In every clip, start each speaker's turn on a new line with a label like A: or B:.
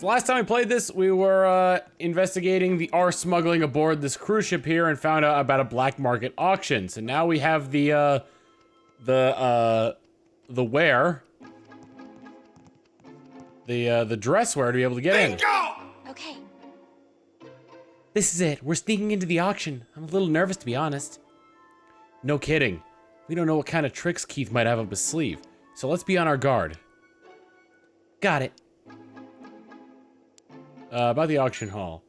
A: So last time we played this, we were investigating the R smuggling aboard this cruise ship here and found out about a black market auction. So now we have the wear, the dress wear to be able to get in.
B: Okay.
A: This is it. We're sneaking into the auction. I'm a little nervous, to be honest. No kidding. We don't know what kind of tricks Keith might have up his sleeve, so let's be on our guard. Got it. About the auction hall.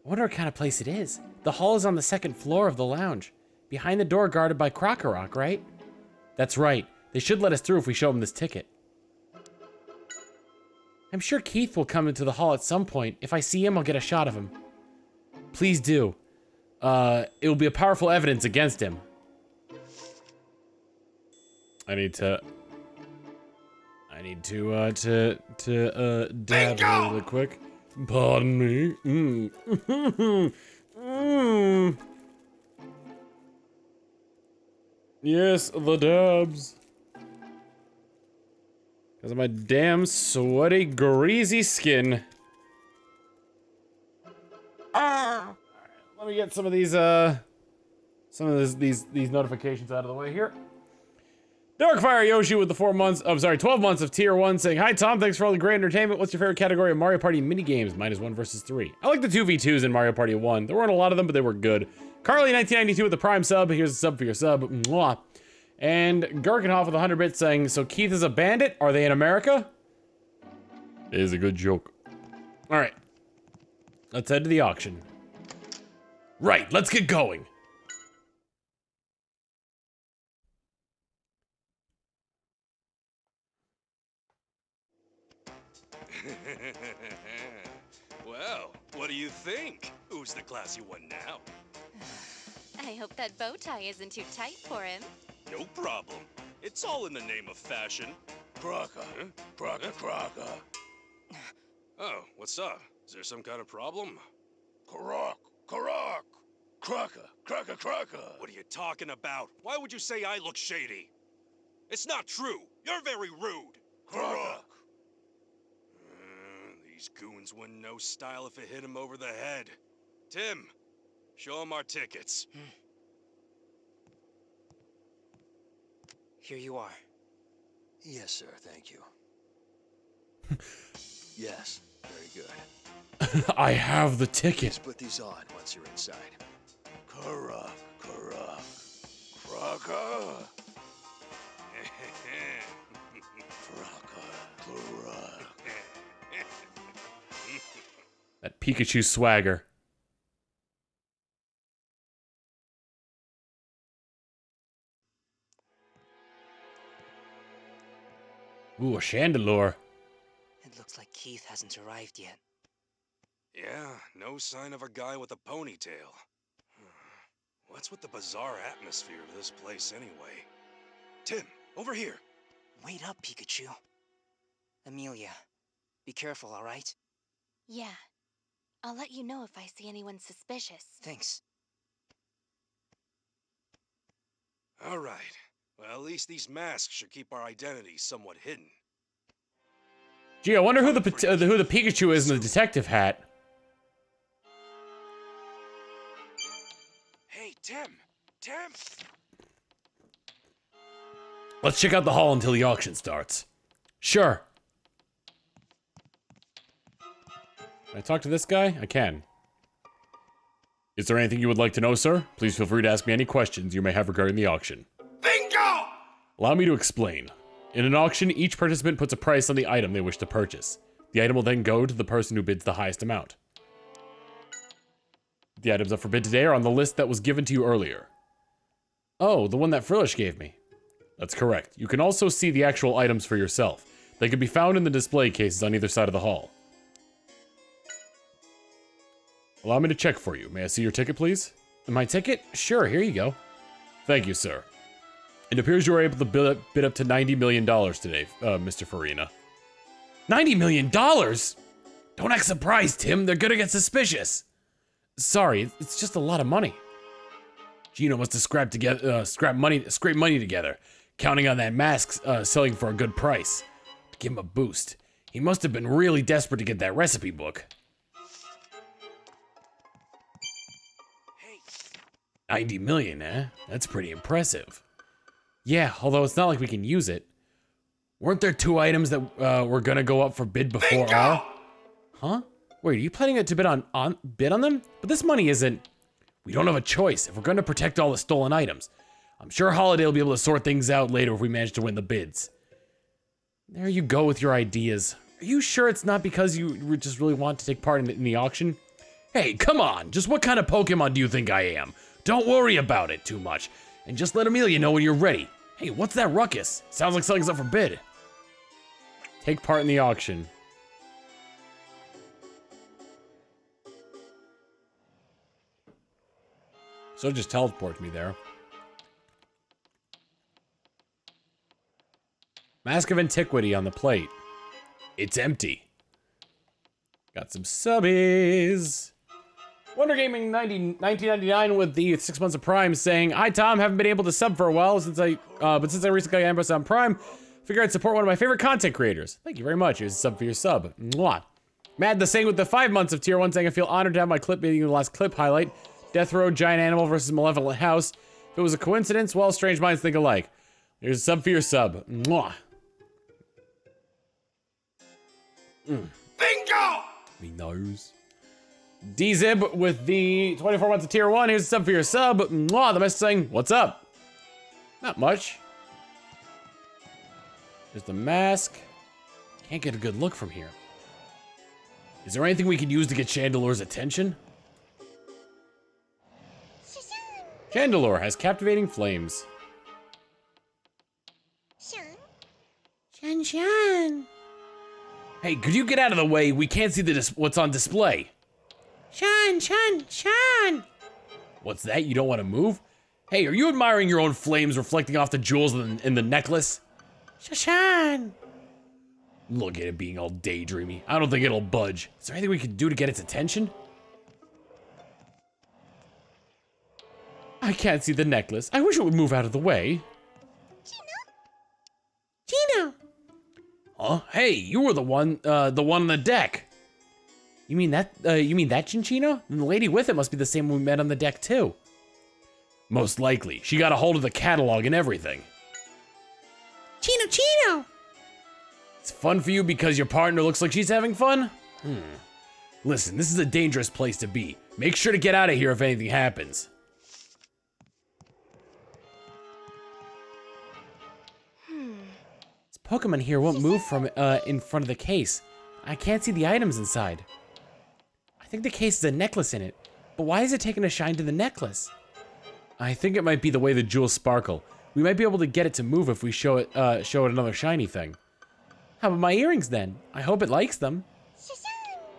A: I wonder what kind of place it is. The hall is on the second floor of the lounge. Behind the door guarded by Krokorok, right? That's right. They should let us through if we show them this ticket. I'm sure Keith will come into the hall at some point. If I see him, I'll get a shot of him. Please do. It will be a powerful evidence against him. I need to dab really quick. Pardon me. Yes, the dabs. Because of my damn sweaty, greasy skin. Alright, let me get some of these these notifications out of the way here. Darkfire Yoshi with the 12 months of tier 1 saying, "Hi Tom, thanks for all the great entertainment. What's your favorite category of Mario Party minigames? Mine is 1 versus 3. I like the 2v2s in Mario Party 1. There weren't a lot of them, but they were good. Carly 1992 with the Prime sub. Here's a sub for your sub. Mwah. And Gherkinhoff with 100 bits saying, "So Keith is a bandit? Are they in America?" It is a good joke. Alright. Let's head to the auction. Right, let's get going.
C: Well, what do you think? Who's the classy one now?
B: I hope that bow tie isn't too tight for him.
C: No problem. It's all in the name of fashion.
D: Crocker.
C: Huh?
D: Crocker, Crocker.
C: Oh, what's up? Is there some kind of problem?
D: Crock, Crock. Crocker, Crocker, Crocker.
C: What are you talking about? Why would you say I look shady? It's not true. You're very rude.
D: Crock.
C: These goons wouldn't know style if it hit him over the head. Tim, show him our tickets.
E: Here you are.
D: Yes, sir, thank you. Yes, very good.
A: I have the ticket.
D: Just put these on once you're inside. Crock, Crock. Crocker. Crocker, Crock.
A: That Pikachu swagger. Ooh, a chandelure.
E: It looks like Keith hasn't arrived yet.
C: Yeah, no sign of a guy with a ponytail. What's with the bizarre atmosphere of this place anyway? Tim, over here.
E: Wait up, Pikachu. Amelia, be careful, all right?
B: Yeah. I'll let you know if I see anyone suspicious.
E: Thanks.
C: All right. Well, at least these masks should keep our identities somewhat hidden.
A: Gee, I wonder who the Pikachu is in the detective hat.
C: Hey, Tim! Tim!
A: Let's check out the hall until the auction starts. Sure. Can I talk to this guy? I can. Is there anything you would like to know, sir? Please feel free to ask me any questions you may have regarding the auction.
D: Bingo!
A: Allow me to explain. In an auction, each participant puts a price on the item they wish to purchase. The item will then go to the person who bids the highest amount. The items up for bid today are on the list that was given to you earlier. Oh, the one that Frillish gave me. That's correct. You can also see the actual items for yourself. They can be found in the display cases on either side of the hall. Allow me to check for you. May I see your ticket, please? My ticket? Sure, here you go. Thank you, sir. It appears you were able to bid up to $90 million today, Mr. Farina. $90 million? Don't act surprised, Tim. They're gonna get suspicious. Sorry, it's just a lot of money. Gino must have scraped money together, counting on that mask selling for a good price. To give him a boost. He must have been really desperate to get that recipe book.
C: Hey,
A: 90 million, eh? That's pretty impressive. Yeah, although it's not like we can use it. Weren't there 2 items that were gonna go up for bid before our... Huh? Wait, are you planning to bid on them? But this money isn't... We don't have a choice if we're gonna protect all the stolen items. I'm sure Holiday will be able to sort things out later if we manage to win the bids. There you go with your ideas. Are you sure it's not because you just really want to take part in the auction? Hey, come on, just what kind of Pokemon do you think I am? Don't worry about it too much, and just let Amelia know when you're ready. Hey, what's that ruckus? Sounds like something's up for bid. Take part in the auction. So just teleport me there. Mask of Antiquity on the plate. It's empty. Got some subbies. Wonder Gaming 1999 with the 6 months of Prime saying, "Hi Tom, haven't been able to sub for a while since I recently got Ambrose on Prime. Figured I'd support one of my favorite content creators. Thank you very much. Here's a sub for your sub. Mwah." Mad the same with the 5 months of tier 1 saying, "I feel honored to have my clip being the last clip highlight. Death Row, Giant Animal versus Malevolent House. If it was a coincidence, well, strange minds think alike. Here's a sub for your sub. Mwah."
D: Bingo!
A: Me knows. D-Zib with the 24 months of tier 1. Here's a sub for your sub. Mwah, the message saying, "What's up?" Not much. There's the mask. Can't get a good look from here. Is there anything we can use to get Chandelore's attention? Chandelure has captivating flames. Shan. Hey, could you get out of the way? We can't see what's on display. Shan. What's that? You don't want to move? Hey, are you admiring your own flames reflecting off the jewels in the necklace? Shan. Look at it being all daydreamy. I don't think it'll budge. Is there anything we can do to get its attention? I can't see the necklace. I wish it would move out of the way. Gino. Huh? Hey, you were the one on the deck. You mean that Chinchino? And the lady with it must be the same one we met on the deck too. Most likely. She got a hold of the catalog and everything. Chino. It's fun for you because your partner looks like she's having fun? Listen, this is a dangerous place to be. Make sure to get out of here if anything happens. This Pokemon here won't move from in front of the case. I can't see the items inside. I think the case is a necklace in it, but why is it taking a shine to the necklace? I think it might be the way the jewels sparkle. We might be able to get it to move if we show it another shiny thing. How about my earrings then? I hope it likes them.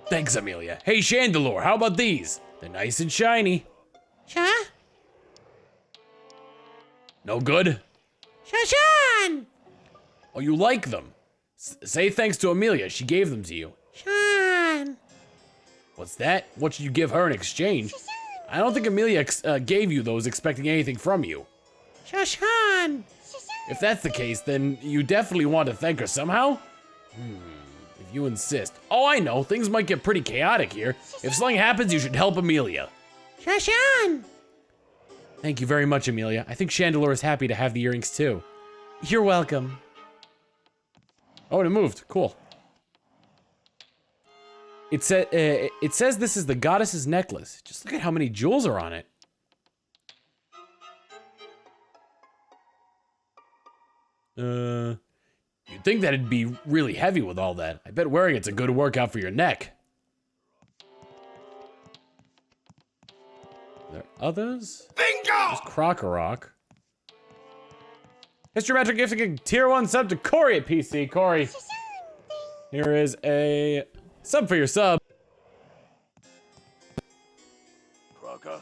A: Thanks, Amelia. Hey, Chandelure, how about these? They're nice and shiny. Sha? No good? Shan! Oh, you like them? Say thanks to Amelia. She gave them to you. Shan! What's that? What should you give her in exchange? I don't think Amelia gave you those expecting anything from you. Shan! If that's the case, then you definitely want to thank her somehow? If you insist. Oh, I know. Things might get pretty chaotic here. If something happens, you should help Amelia. Shan! Thank you very much, Amelia. I think Chandelure is happy to have the earrings too. You're welcome. Oh, and it moved. Cool. It says this is the goddess's necklace. Just look at how many jewels are on it. You'd think that it'd be really heavy with all that. I bet wearing it's a good workout for your neck. Are there others?
D: Bingo!
A: There's Crocorock. History Metric gifting a tier 1 sub to Corey at PC. Corey, here is a sub for your sub.
D: Crocker.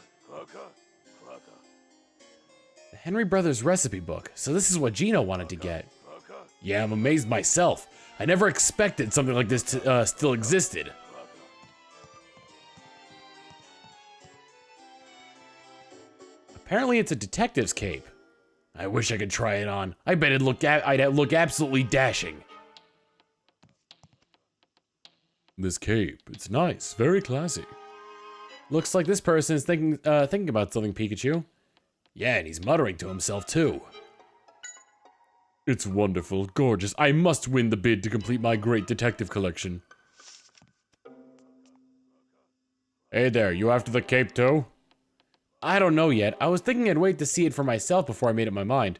A: The Henry Brothers recipe book. So this is what Gino wanted to get. Yeah, I'm amazed myself. I never expected something like this to still existed. Apparently it's a detective's cape. I wish I could try it on. I bet I'd look absolutely dashing. This cape, it's nice, very classy. Looks like this person is thinking about something, Pikachu. Yeah, and he's muttering to himself too. It's wonderful, gorgeous. I must win the bid to complete my great detective collection. Hey there, you after the cape too? I don't know yet. I was thinking I'd wait to see it for myself before I made up my mind.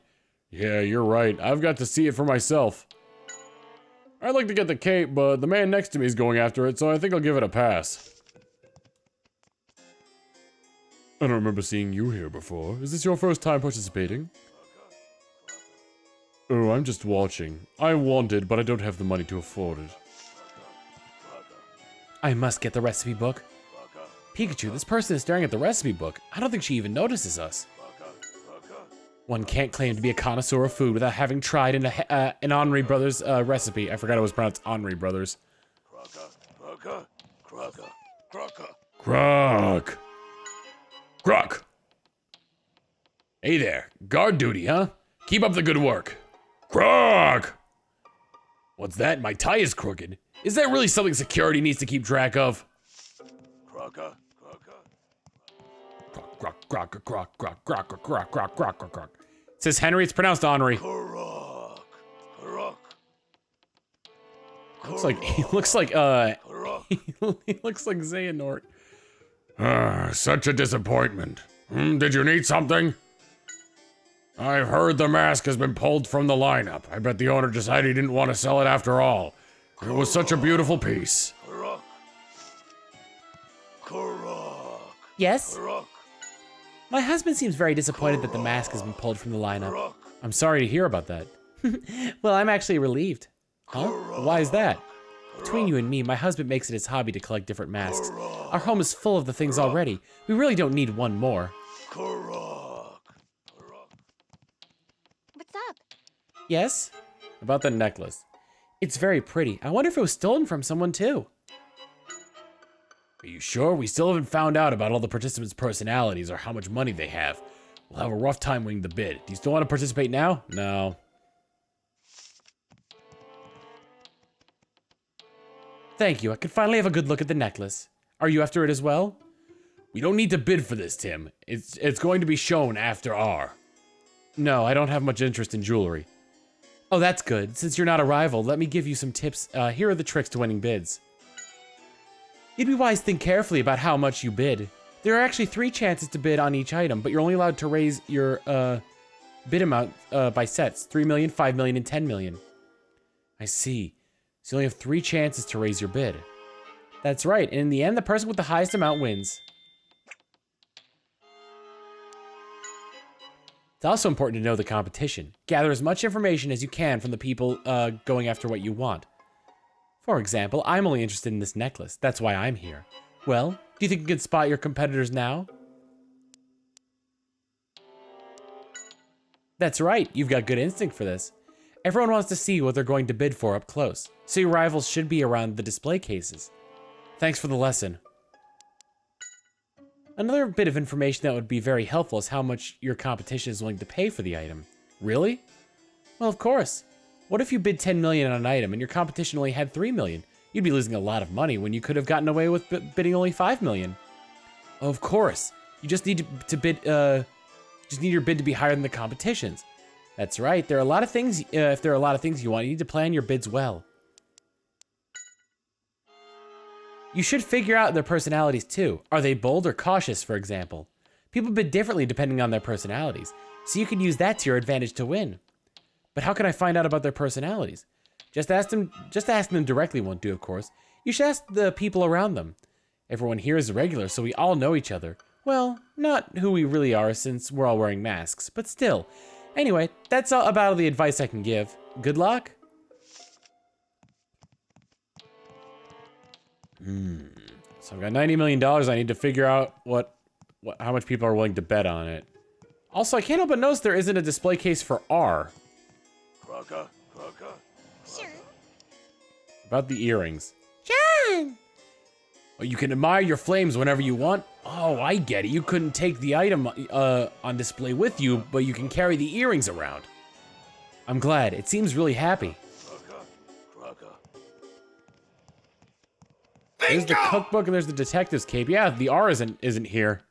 A: Yeah, you're right. I've got to see it for myself. I'd like to get the cape, but the man next to me is going after it, so I think I'll give it a pass. I don't remember seeing you here before. Is this your first time participating? Oh, I'm just watching. I want it, but I don't have the money to afford it. I must get the recipe book. Pikachu, this person is staring at the recipe book. I don't think she even notices us. One can't claim to be a connoisseur of food without having tried an Henri Brothers recipe. I forgot it was pronounced Henri Brothers. Croc. Croc. Hey there. Guard duty, huh? Keep up the good work. Croc. What's that? My tie is crooked. Is that really something security needs to keep track of? Croc. It says Henry, it's pronounced Henri. He looks like Xehanort. Such a disappointment. Did you need something? I've heard the mask has been pulled from the lineup. I bet the owner decided he didn't want to sell it after all. It was such a beautiful piece.
F: Yes? My husband seems very disappointed that the mask has been pulled from the lineup.
A: I'm sorry to hear about that.
F: Well, I'm actually relieved.
A: Huh? Why is that?
F: Between you and me, my husband makes it his hobby to collect different masks. Our home is full of the things already. We really don't need one more.
B: What's up?
F: Yes?
A: About the necklace.
F: It's very pretty. I wonder if it was stolen from someone too.
A: Are you sure? We still haven't found out about all the participants' personalities or how much money they have. We'll have a rough time winning the bid. Do you still want to participate now? No.
F: Thank you. I could finally have a good look at the necklace. Are you after it as well?
A: We don't need to bid for this, Tim. It's going to be shown after R.
F: No, I don't have much interest in jewelry. Oh, that's good. Since you're not a rival, let me give you some tips. Here are the tricks to winning bids. You'd be wise to think carefully about how much you bid. There are actually 3 chances to bid on each item, but you're only allowed to raise your bid amount by sets. 3 million, 5 million, and 10 million. I see. So you only have 3 chances to raise your bid. That's right, and in the end, the person with the highest amount wins. It's also important to know the competition. Gather as much information as you can from the people going after what you want. For example, I'm only interested in this necklace. That's why I'm here. Well, do you think you can spot your competitors now? That's right, you've got good instinct for this. Everyone wants to see what they're going to bid for up close, so your rivals should be around the display cases. Thanks for the lesson. Another bit of information that would be very helpful is how much your competition is willing to pay for the item. Really? Well, of course. What if you bid 10 million on an item and your competition only had 3 million? You'd be losing a lot of money when you could have gotten away with bidding only 5 million. Of course. You just need to bid, just need your bid to be higher than the competition's. That's right. There are a lot of things, if there are a lot of things you want, you need to plan your bids well. You should figure out their personalities too. Are they bold or cautious, for example? People bid differently depending on their personalities, so you can use that to your advantage to win. But how can I find out about their personalities? Just asking them directly won't do, of course. You should ask the people around them. Everyone here is a regular, so we all know each other. Well, not who we really are since we're all wearing masks, but still. Anyway, that's about all the advice I can give. Good luck.
A: So I've got $90 million. I need to figure out how much people are willing to bet on it. Also, I can't help but notice there isn't a display case for R.
B: Sure.
A: About the earrings.
F: John!
A: Oh, you can admire your flames whenever you want? Oh, I get it. You couldn't take the item on display with you, but you can carry the earrings around. I'm glad. It seems really happy. There's the cookbook and there's the detective's cape. Yeah, the R isn't here.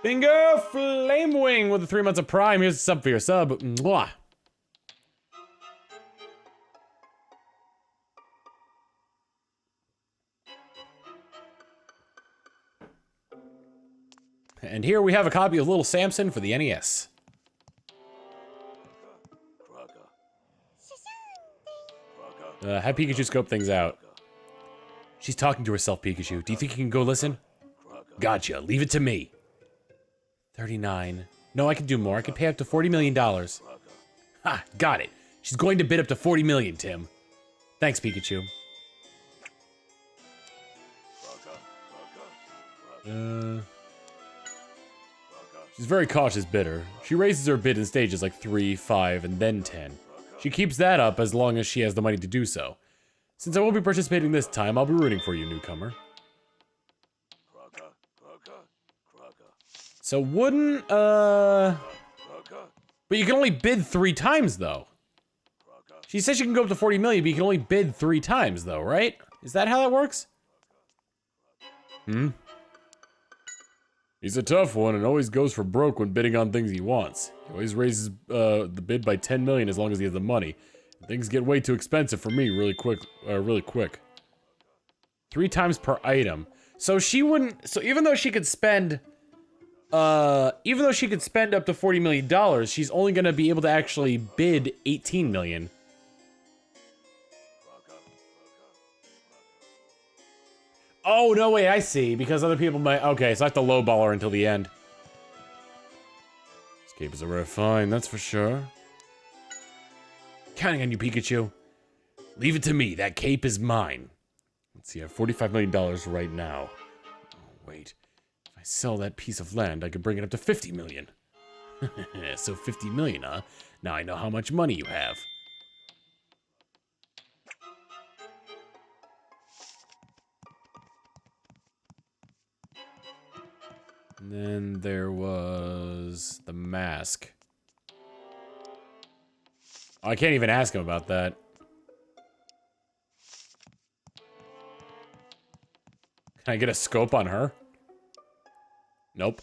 A: Bingo! Flame Wing with the 3 months of Prime. Here's a sub for your sub. Mwah. And here we have a copy of Little Samson for the NES. Have Pikachu scope things out. She's talking to herself, Pikachu. Do you think you can go listen? Gotcha. Leave it to me. 39. No, I can do more. I can pay up to $40 million. Ha! Got it. She's going to bid up to 40 million, Tim. Thanks, Pikachu. She's very cautious bidder. She raises her bid in stages like 3, 5, and then 10. She keeps that up as long as she has the money to do so. Since I won't be participating this time, I'll be rooting for you, newcomer. So wouldn't, but you can only bid 3 times, though. She says you can go up to 40 million, but you can only bid 3 times, though, right? Is that how that works? He's a tough one and always goes for broke when bidding on things he wants. He always raises the bid by 10 million as long as he has the money. Things get way too expensive for me really quick. 3 times per item. So she wouldn't. So even though she could spend, up to $40 million, she's only gonna be able to actually bid 18 million. Oh, no, wait, I see. Because other people might... Okay, so I have to lowball her until the end. This cape is a rare find, that's for sure. Counting on you, Pikachu. Leave it to me. That cape is mine. Let's see, I have $45 million right now. Oh, wait. If I sell that piece of land, I could bring it up to 50 million. So 50 million, huh? Now I know how much money you have. And then there was the mask. Oh, I can't even ask him about that. Can I get a scope on her? Nope.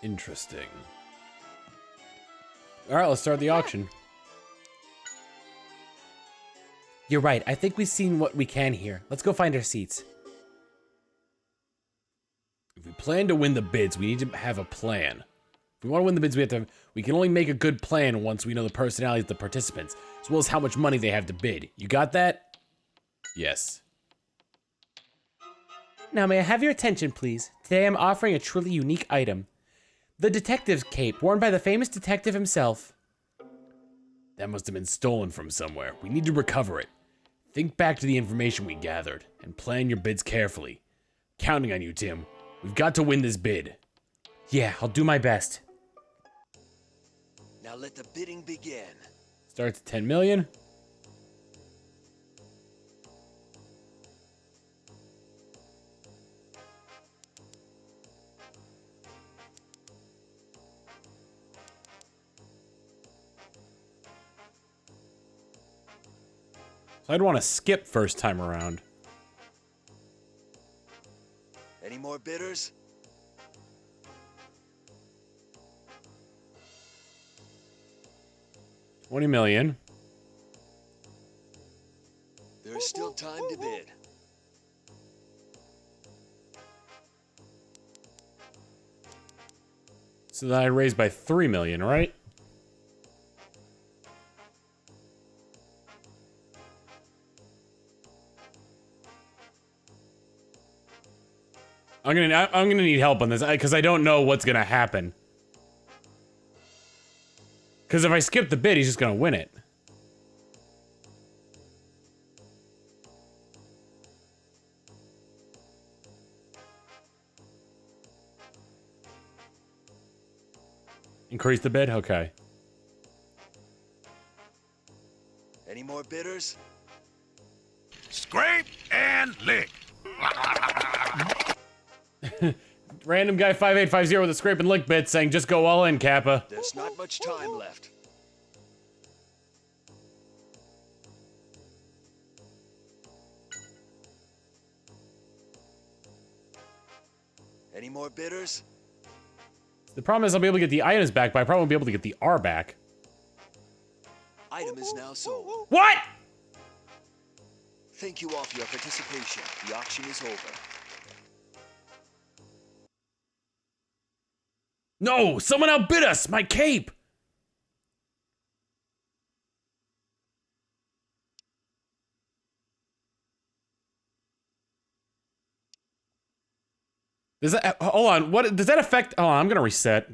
A: Interesting. All right, let's start the auction.
F: You're right. I think we've seen what we can here. Let's go find our seats.
A: If we plan to win the bids, we need to have a plan. If we want to win the bids, we can only make a good plan once we know the personalities of the participants, as well as how much money they have to bid. You got that? Yes.
F: Now, may I have your attention, please? Today I'm offering a truly unique item. The detective's cape, worn by the famous detective himself.
A: That must have been stolen from somewhere. We need to recover it. Think back to the information we gathered, and plan your bids carefully. Counting on you, Tim. We've got to win this bid.
F: Yeah, I'll do my best.
D: Now let the bidding begin.
A: Starts at 10 million. So I'd want to skip first time around.
D: Any more bidders?
A: $20 million.
D: There's still time to bid.
A: So then I raised by 3 million, right? I'm gonna need help on this because I don't know what's gonna happen. Because if I skip the bid, he's just gonna win it. Increase the bid? Okay.
D: Any more bidders?
G: Scrape and lick.
A: Random guy 5850 with a scrape and lick bit saying, just go all in, Kappa.
D: There's not much time left. Any more bidders?
A: The problem is I'll be able to get the items back, but I probably won't be able to get the R back.
D: Item is now sold.
A: What?
D: Thank you all for your participation. The auction is over.
A: No, someone outbid us! My cape! Does that, hold on, what, does that affect, oh, I'm gonna reset.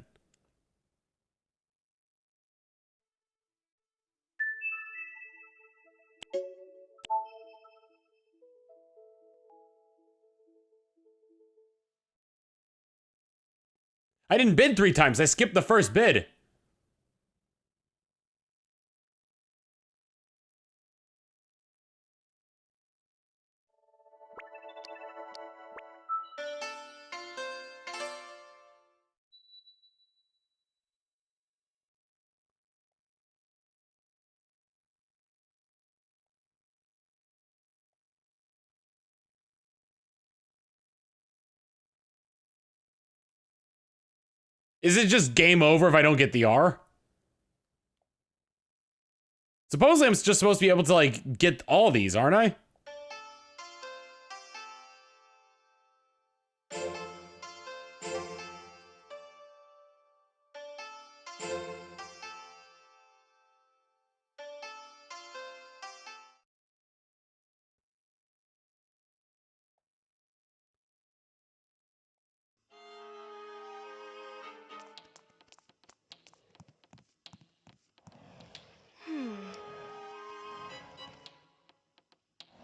A: I didn't bid 3 times, I skipped the first bid. Is it just game over if I don't get the R? Supposedly I'm just supposed to be able to, like, get all these, aren't I?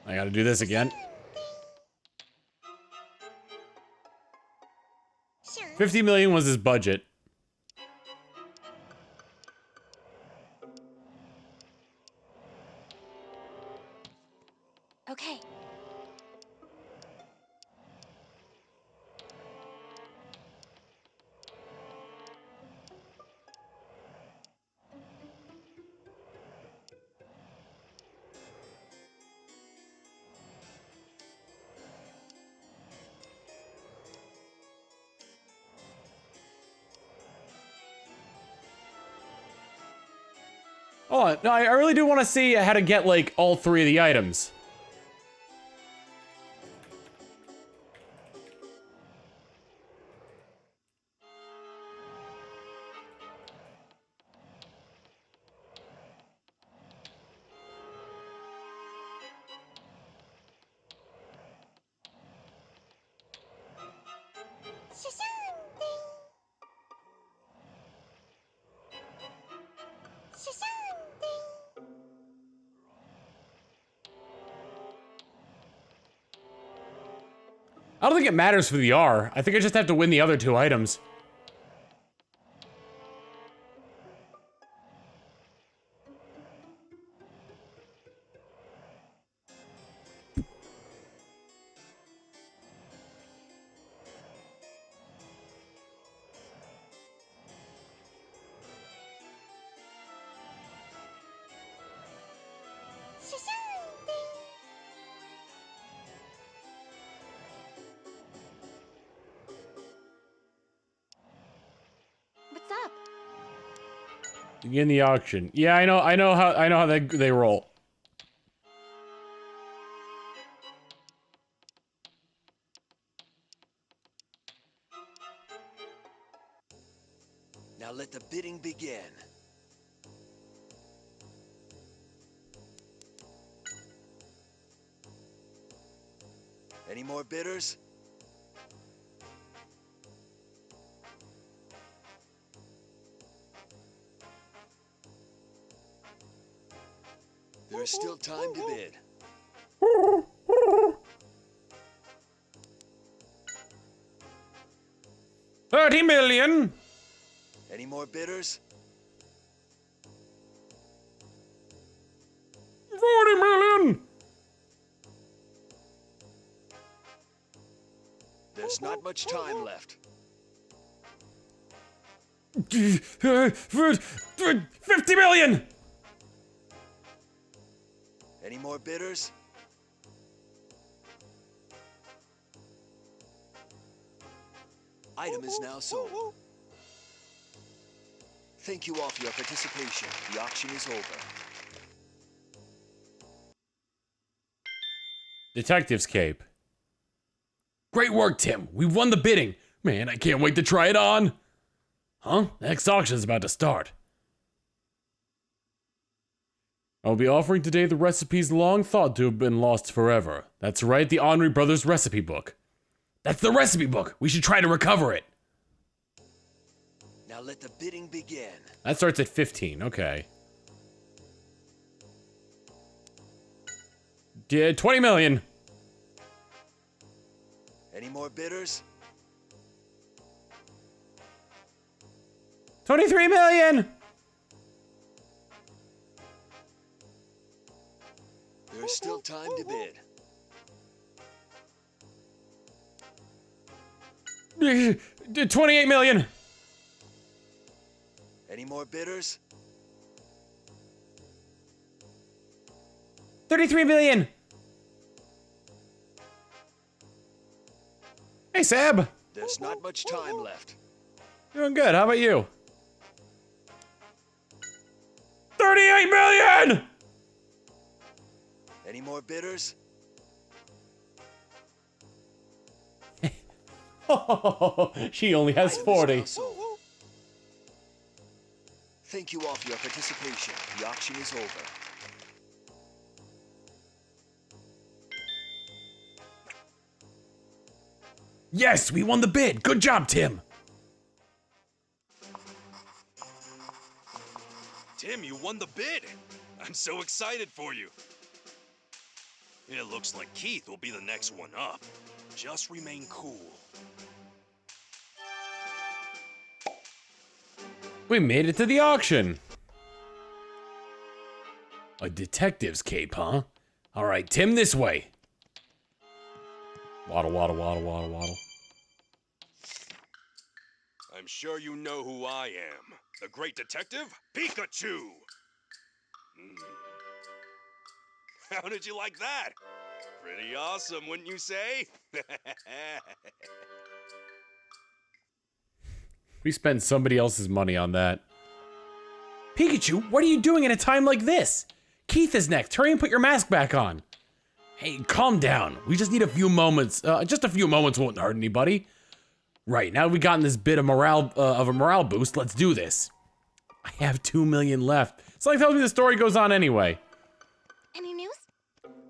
A: I gotta do this again. 50 million was his budget.
B: Okay.
A: Hold on, no, I really do want to see how to get, like, all 3 of the items. I don't think it matters for the R. I think I just have to win the other 2 items.
B: What's up?
A: Begin the auction. Yeah, I know how they roll.
D: Now let the bidding begin. Any more bidders? There's still time to bid. $30 million. Any more bidders?
A: 40 million.
D: There's not much time left.
A: 50 million!
D: Any more bidders? Item is now sold. Thank you all for your participation. The auction is over.
A: Detective's cape. Great work, Tim. We've won the bidding. Man, I can't wait to try it on. Huh? The next auction's about to start. I'll be offering today the recipes long thought to have been lost forever. That's right, the Henri Brothers recipe book. That's the recipe book. We should try to recover it.
D: Now let the bidding begin.
A: That starts at 15. Okay. Yeah, 20 million.
D: Any more bidders?
A: 23 million.
D: There's still time to bid.
A: 28 million.
D: Any more bidders?
A: 33 million. Hey, Sab.
D: There's not much time left.
A: Doing good. How about you? 38 million.
D: Any more bidders?
A: She only has 40.
D: Thank you all for your participation. The auction is over.
A: Yes, we won the bid. Good job, Tim.
C: Tim, you won the bid. I'm so excited for you. It looks like Keith will be the next one up. Just remain cool.
A: We made it to the auction. A detective's cape, huh? All right, Tim, this way. Waddle, waddle, waddle, waddle, waddle.
C: I'm sure you know who I am. The great detective, Pikachu. How did you like that? Pretty awesome, wouldn't you say?
A: We spent somebody else's money on that. Pikachu, what are you doing at a time like this? Keith is next. Hurry and put your mask back on. Hey, calm down. We just need a few moments. Just a few moments won't hurt anybody. Right, now we've gotten this bit of a morale boost, let's do this. I have 2 million left. Something tells me the story goes on anyway.
B: Any news?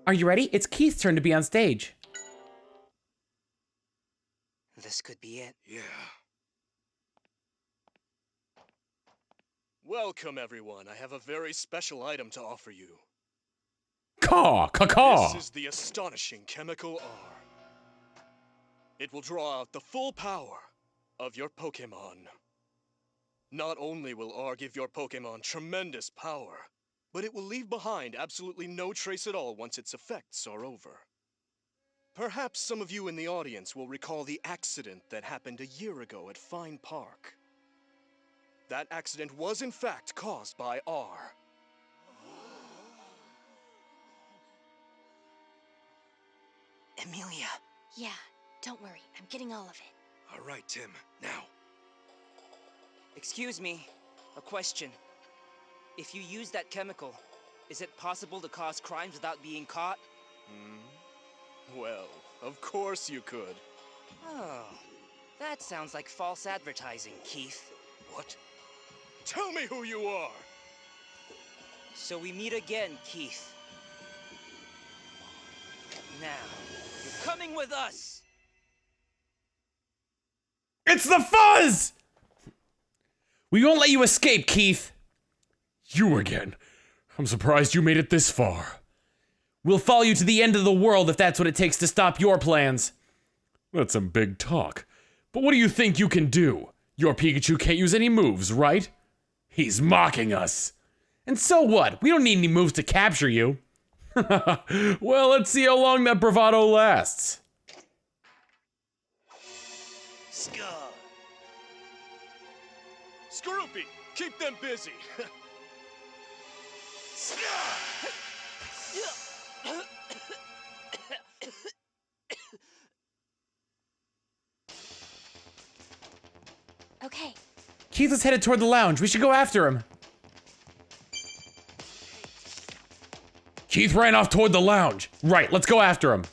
F: Are you ready? It's Keith's turn to be on stage.
E: This could be it.
C: Yeah.
G: Welcome, everyone. I have a very special item to offer you.
A: Caw, caw.
G: This is the astonishing chemical R. It will draw out the full power of your Pokémon. Not only will R give your Pokémon tremendous power, but it will leave behind absolutely no trace at all once its effects are over. Perhaps some of you in the audience will recall the accident that happened a year ago at Fine Park. That accident was in fact caused by R.
E: Emilia.
B: Yeah, don't worry. I'm getting all of it.
C: All right, Tim. Now.
E: Excuse me. A question. If you use that chemical, is it possible to cause crimes without being caught?
G: Well, of course you could.
E: Oh, that sounds like false advertising, Keith.
G: What? Tell me who you are!
E: So we meet again, Keith. Now, you're coming with us!
A: It's the fuzz! We won't let you escape, Keith. You again. I'm surprised you made it this far. We'll follow you to the end of the world if that's what it takes to stop your plans. That's some big talk. But what do you think you can do? Your Pikachu can't use any moves, right? He's mocking us. And so what? We don't need any moves to capture you. Well, let's see how long that bravado lasts.
D: Scar.
G: Skorupi, keep them busy.
B: Okay,
F: Keith is headed toward the lounge. We should go after him.
A: Keith ran off toward the lounge. Right, let's go after him.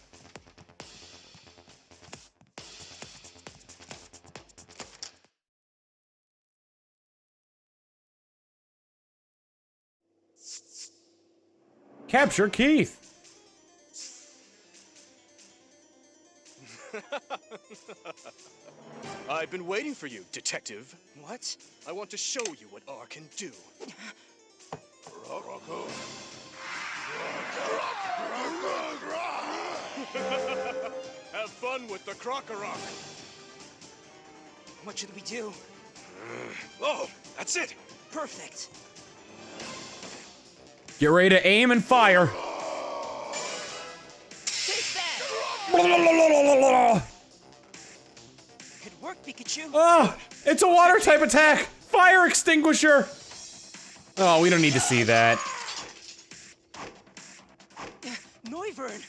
A: Capture Keith.
G: I've been waiting for you, detective.
E: What?
G: I want to show you what R can do. Have fun with the Krokorok.
E: What should we do?
C: Oh, that's it!
E: Perfect.
A: Get ready to aim and fire.
E: Take that! It worked, Pikachu.
A: Ah, it's a water type attack. Fire extinguisher. Oh, we don't need to see that.
E: Noivern!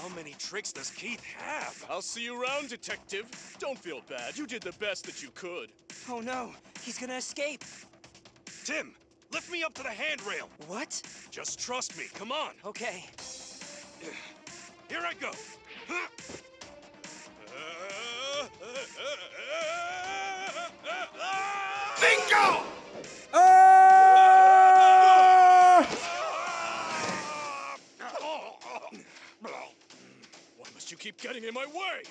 C: How many tricks does Keith have?
G: I'll see you around, detective. Don't feel bad. You did the best that you could.
E: Oh no, he's gonna escape.
C: Tim, lift me up to the handrail.
E: What?
C: Just trust me, come on.
E: Okay.
C: Here I go. Bingo!
G: Why must you keep getting in my way?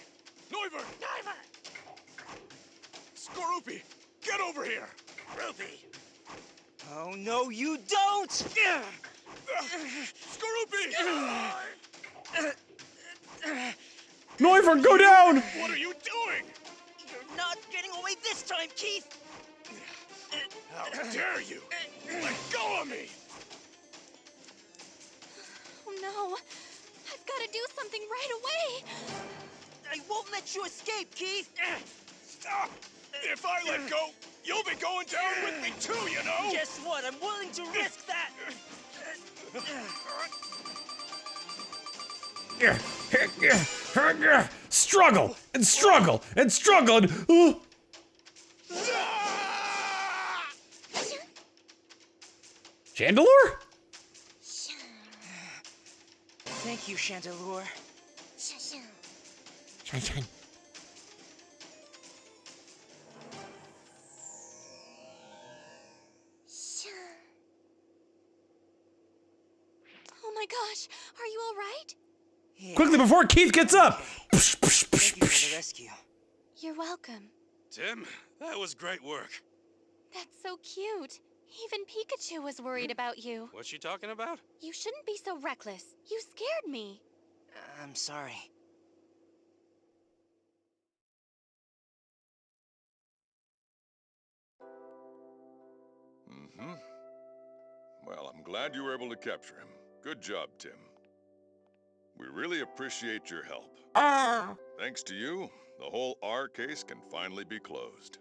G: Noivern! Skorupi, get over here!
C: Ruby!
E: Oh no, you don't!
G: Skorupi!
A: Noivern, go down.
G: What are you doing?
E: You're not getting away this time, Keith!
G: How dare you! Let go of me!
B: oh no. I've got to do something right away.
E: I won't let you escape, Keith!
G: Stop! If I let go, you'll be going down with me too, you know?
E: Guess what? I'm willing to risk that!
A: Struggle and struggle and struggle and. Chandelure?
E: Thank you, Chandelure.
B: Oh my gosh, are you all right?
E: Yeah.
A: Quickly before Keith gets up.
E: Thank you for the rescue.
B: You're welcome.
C: Tim, that was great work.
B: That's so cute. Even Pikachu was worried about you.
C: What's she talking about?
B: You shouldn't be so reckless. You scared me.
E: I'm sorry.
H: Mm-hmm. Well, I'm glad you were able to capture him. Good job, Tim. We really appreciate your help. Thanks to you, the whole R case can finally be closed.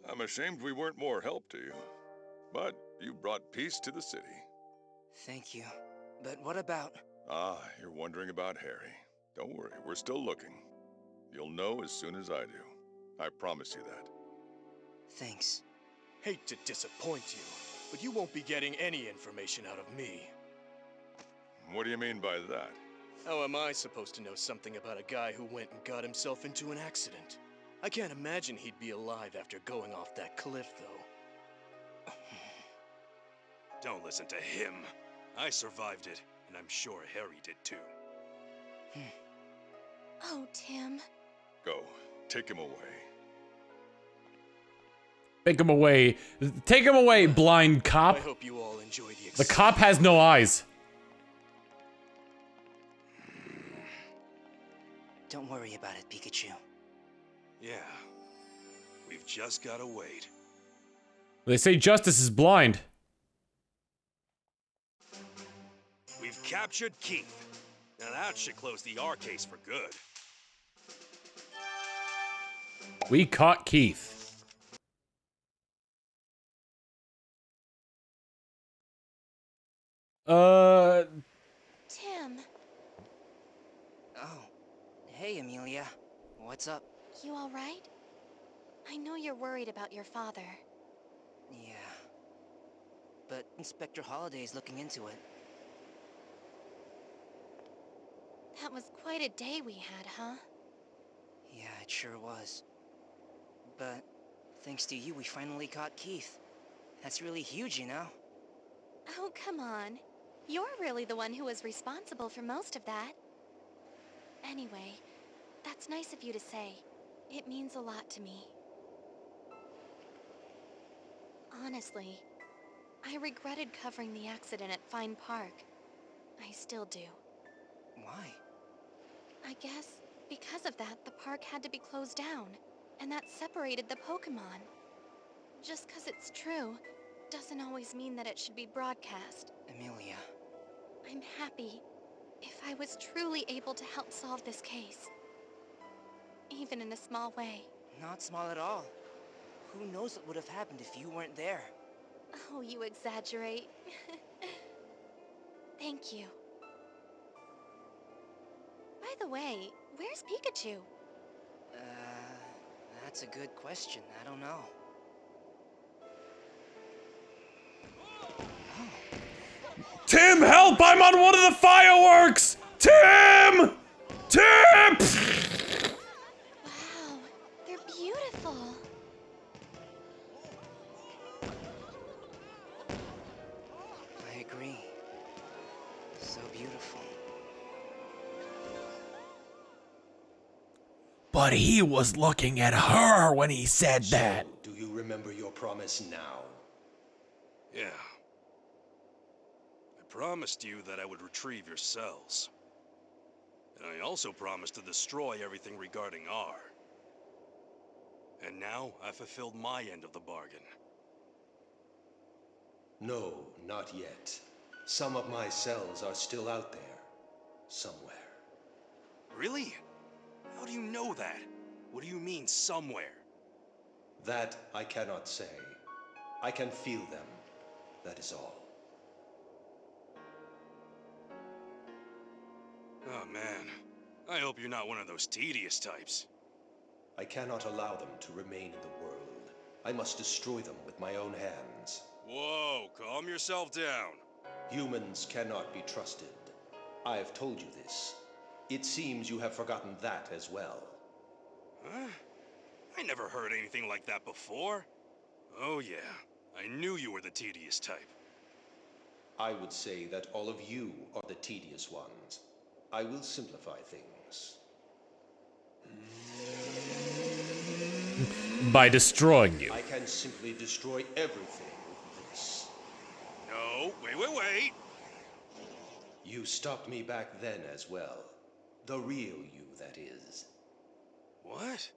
H: I'm ashamed we weren't more help to you, but you brought peace to the city.
E: Thank you. But what about...
H: Ah, you're wondering about Harry. Don't worry, we're still looking. You'll know as soon as I do. I promise you that.
E: Thanks.
G: Hate to disappoint you, but you won't be getting any information out of me.
H: What do you mean by that?
G: How am I supposed to know something about a guy who went and got himself into an accident? I can't imagine he'd be alive after going off that cliff, though.
C: Don't listen to him. I survived it, and I'm sure Harry did too.
B: Oh, Tim.
H: Go. Take him away.
A: Take him away. Take him away, blind cop.
G: I hope you all enjoy the
A: The
G: experience.
A: cop has no eyes.
E: Don't worry about it, Pikachu.
C: Yeah. We've just gotta wait.
A: They say justice is blind.
C: We've captured Keith. Now that should close the R case for good.
A: We caught Keith.
B: Tim,
E: Oh. Hey, Amelia. What's up?
B: you alright? I know you're worried about your father.
E: Yeah. But Inspector Holliday's looking into it.
B: That was quite a day we had, huh?
E: Yeah, it sure was. But thanks to you, we finally caught Keith. That's really huge, you know?
B: Oh, come on. You're really the one who was responsible for most of that. Anyway, that's nice of you to say. It means a lot to me. Honestly, I regretted covering the accident at Fine Park. I still do.
E: Why?
B: I guess because of that, the park had to be closed down, and that separated the Pokemon. Just 'cause it's true, doesn't always mean that it should be broadcast.
E: Amelia.
B: I'm happy if I was truly able to help solve this case. Even in a small way.
E: Not small at all. Who knows what would have happened if you weren't there?
B: Oh, you exaggerate. Thank you. By the way, where's Pikachu?
E: That's a good question. I don't know.
A: Tim, help! I'm on one of the fireworks! Tim! Tim!
B: Wow, they're beautiful.
E: I agree. So beautiful.
F: But he was looking at her when he said that.
D: Do you remember your promise now?
C: Yeah. I promised you that I would retrieve your cells. And I also promised to destroy everything regarding R. And now I fulfilled my end of the bargain.
D: No, not yet. Some of my cells are still out there. Somewhere.
C: Really? How do you know that? What do you mean, somewhere?
D: That I cannot say. I can feel them. That is all.
C: Oh man, I hope you're not one of those tedious types.
D: I cannot allow them to remain in the world. I must destroy them with my own hands.
C: Whoa, calm yourself down.
D: Humans cannot be trusted. I have told you this. It seems you have forgotten that as well.
C: Huh? I never heard anything like that before. Oh yeah, I knew you were the tedious type.
D: I would say that all of you are the tedious ones. I will simplify things.
A: By destroying you.
D: I can simply destroy everything with this.
C: No, wait.
D: You stopped me back then as well. The real you, that is.
C: What?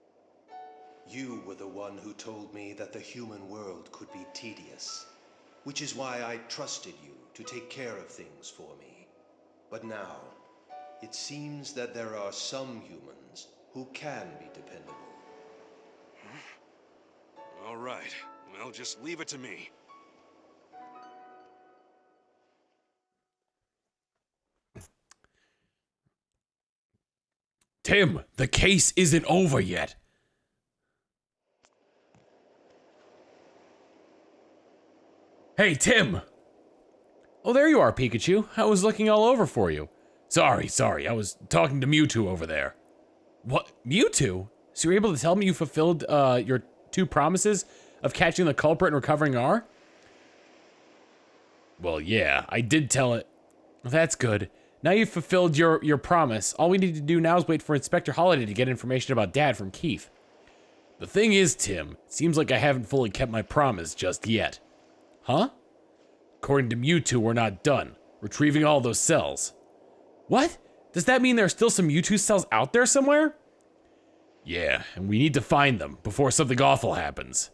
D: You were the one who told me that the human world could be tedious, which is why I trusted you to take care of things for me. But now, it seems that there are some humans who can be dependable.
C: All right, well, just leave it to me.
A: Tim, the case isn't over yet. Hey, Tim! Oh, there you are, Pikachu. I was looking all over for you. Sorry, I was talking to Mewtwo over there. What? Mewtwo? So you're able to tell me you fulfilled your 2 promises of catching the culprit and recovering R? Well, yeah, I did tell it. Well, that's good. Now you've fulfilled your promise. All we need to do now is wait for Inspector Holiday to get information about Dad from Keith. The thing is, Tim, it seems like I haven't fully kept my promise just yet. Huh? According to Mewtwo, we're not done. Retrieving all those cells. What? Does that mean there are still some Mewtwo cells out there somewhere? Yeah, and we need to find them before something awful happens.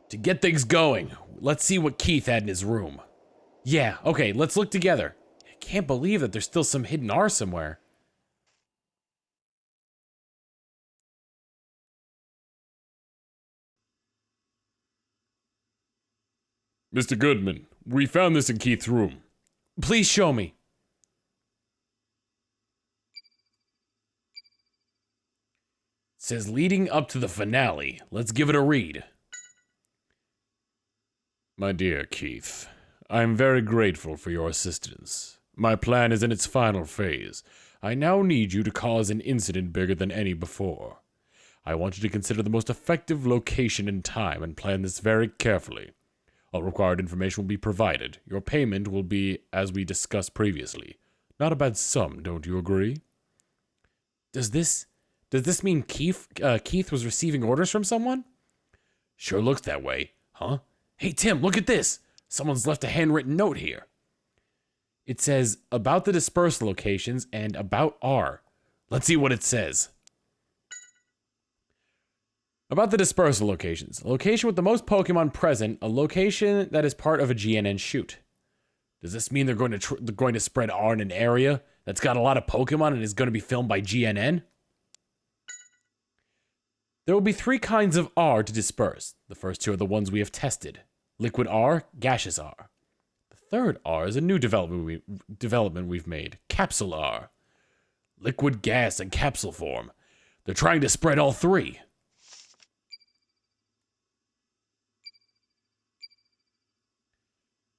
A: To get things going, let's see what Keith had in his room. Yeah, okay, let's look together. I can't believe that there's still some hidden R somewhere. Mr. Goodman, we found this in Keith's room.
F: Please show me.
A: It says leading up to the finale. Let's give it a read. My dear Keith, I am very grateful for your assistance. My plan is in its final phase. I now need you to cause an incident bigger than any before. I want you to consider the most effective location and time and plan this very carefully. All required information will be provided. Your payment will be as we discussed previously. Not a bad sum, don't you agree?
F: Does this mean Keith was receiving orders from someone?
A: Sure looks that way, huh?
F: Hey Tim, look at this. Someone's left a handwritten note here. It says about the dispersal locations and about R.
A: Let's see what it says. About the dispersal locations. A location with the most Pokemon present, a location that is part of a GNN shoot. Does this mean they're going to spread R in an area that's got a lot of Pokemon and is going to be filmed by GNN? There will be 3 kinds of R to disperse. The first 2 are the ones we have tested. Liquid R, gaseous R. The third R is a new development we've made. Capsule R. Liquid, gas, and capsule form. They're trying to spread all 3.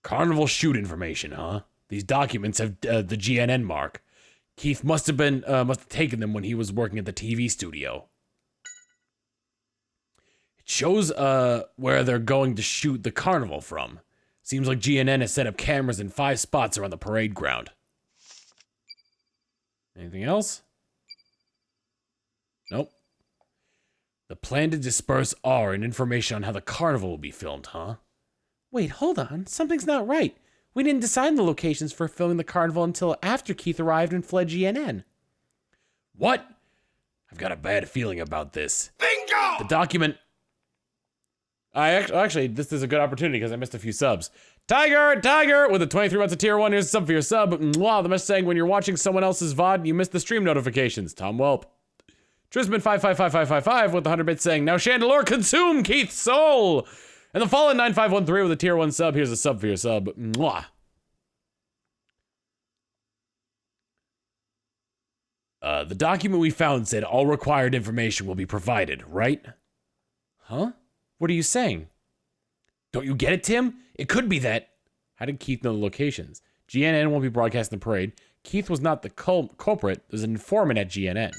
A: Carnival shoot information, huh? These documents have the GNN mark. Keith must have taken them when he was working at the TV studio. It shows where they're going to shoot the carnival from. Seems like GNN has set up cameras in 5 spots around the parade ground. Anything else? Nope. The plan to disperse R and information on how the carnival will be filmed, huh?
F: Wait, hold on. Something's not right. We didn't decide the locations for filming the carnival until after Keith arrived and fled GNN.
A: What? I've got a bad feeling about this.
H: Bingo!
A: The document... Actually, this is a good opportunity because I missed a few subs. Tiger, with the 23 months of tier 1, here's a sub for your sub. Wow, the message saying when you're watching someone else's VOD, you missed the stream notifications. Tom Welp. Trisman 555555 with the 100 bits saying, now Chandelure, consume Keith's soul! And the Fallen 9513 with a tier 1 sub. Here's a sub for your sub. Mwah. The document we found said all required information will be provided, right?
F: Huh? What are you saying?
A: Don't you get it, Tim? It could be that... How did Keith know the locations? GNN won't be broadcasting the parade. Keith was not the culprit. There's an informant at GNN.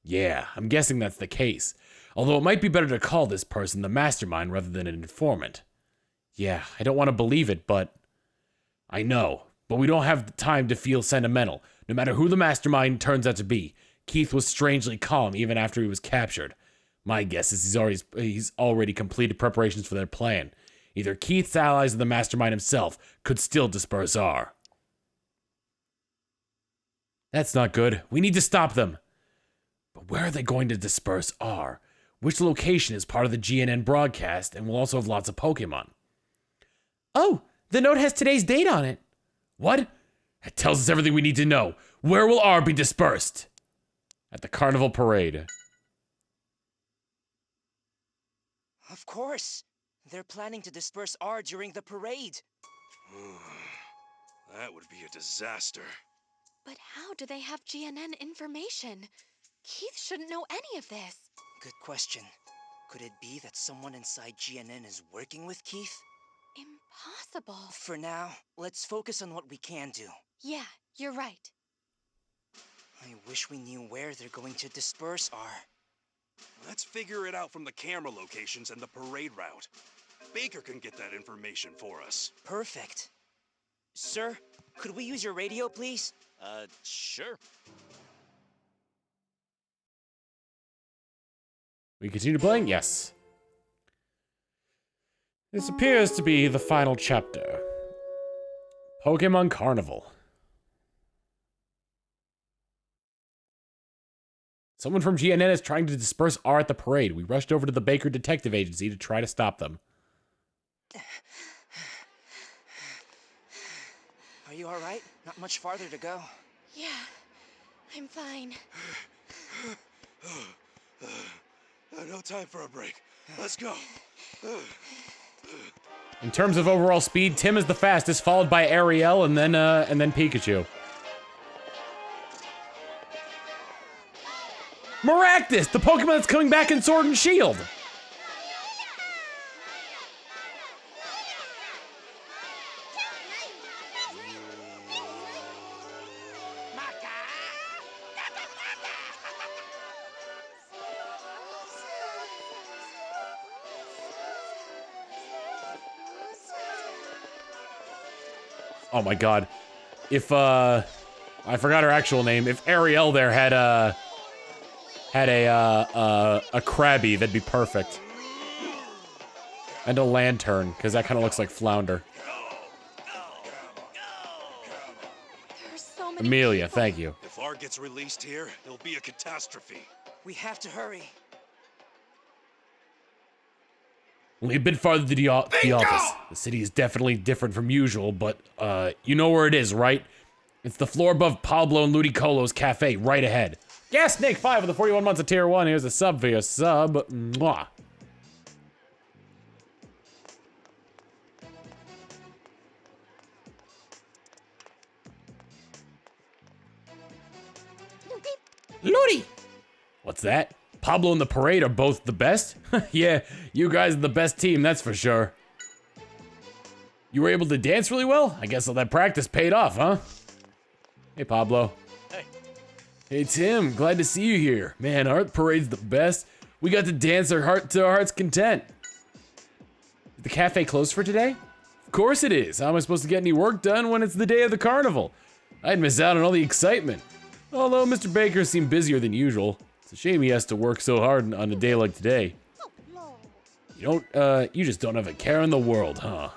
A: Yeah, I'm guessing that's the case. Although it might be better to call this person the mastermind rather than an informant. Yeah, I don't want to believe it, but... I know, but we don't have the time to feel sentimental. No matter who the mastermind turns out to be, Keith was strangely calm even after he was captured. My guess is he's already completed preparations for their plan. Either Keith's allies or the mastermind himself could still disperse R. That's not good. We need to stop them. But where are they going to disperse R? Which location is part of the GNN broadcast and will also have lots of Pokemon?
F: Oh, the note has today's date on it.
A: What? That tells us everything we need to know. Where will R be dispersed? At the carnival parade.
E: Of course. They're planning to disperse R during the parade.
C: That would be a disaster.
B: But how do they have GNN information? Keith shouldn't know any of this.
E: Good question. Could it be that someone inside GNN is working with Keith?
B: Impossible.
E: For now, let's focus on what we can do.
B: Yeah, you're right.
E: I wish we knew where they're going to disperse R.
C: Let's figure it out from the camera locations and the parade route. Baker can get that information for us.
E: Perfect. Sir, could we use your radio, please?
G: Sure.
A: We continue playing? Yes. This appears to be the final chapter. Pokemon Carnival. Someone from GNN is trying to disperse R at the parade. We rushed over to the Baker Detective Agency to try to stop them.
E: Are you alright? Not much farther to go.
B: Yeah, I'm fine.
C: No time for a break. Let's go.
A: In terms of overall speed, Tim is the fastest, followed by Ariel and then Pikachu. Maractus, the Pokemon that's coming back in Sword and Shield. Oh my god. If, I forgot her actual name. If Ariel there had a Krabby, that'd be perfect. And a Lantern, because that kind of looks like Flounder.
B: There's so many
A: Amelia,
B: people.
A: thank you.
C: If R gets released here, it'll be a catastrophe.
E: We have to hurry.
A: Only a bit farther to the office. The city is definitely different from usual, but, you know where it is, right? It's the floor above Pablo and Ludicolo's cafe, right ahead. Gas Snake 5 of the 41 months of Tier 1. Here's a sub for your sub. Mwah. Ludi! What's that? Pablo and the Parade are both the best? Yeah, you guys are the best team, that's for sure. You were able to dance really well? I guess all that practice paid off, huh? Hey, Pablo.
G: Hey.
A: Hey, Tim. Glad to see you here. Man, Art Parade's the best. We got to dance our heart to our heart's content. Is the cafe closed for today? Of course it is. How am I supposed to get any work done when it's the day of the carnival? I'd miss out on all the excitement. Although Mr. Baker seemed busier than usual. It's a shame he has to work so hard on a day like today. You just don't have a care in the world, huh?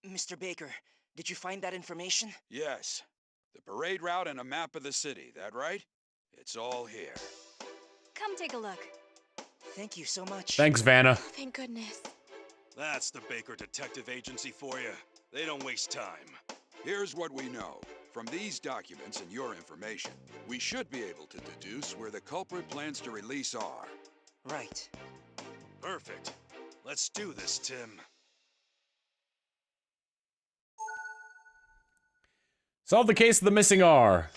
E: Mr. Baker, did you find that information?
I: Yes. The parade route and a map of the city, that right? It's all here.
B: Come take a look.
E: Thank you so much.
A: Thanks, Vanna.
B: Thank goodness.
C: That's the Baker Detective Agency for you. They don't waste time.
I: Here's what we know. From these documents and your information, we should be able to deduce where the culprit plans to release R.
E: Right.
C: Perfect. Let's do this, Tim.
A: Solve the case of the missing R.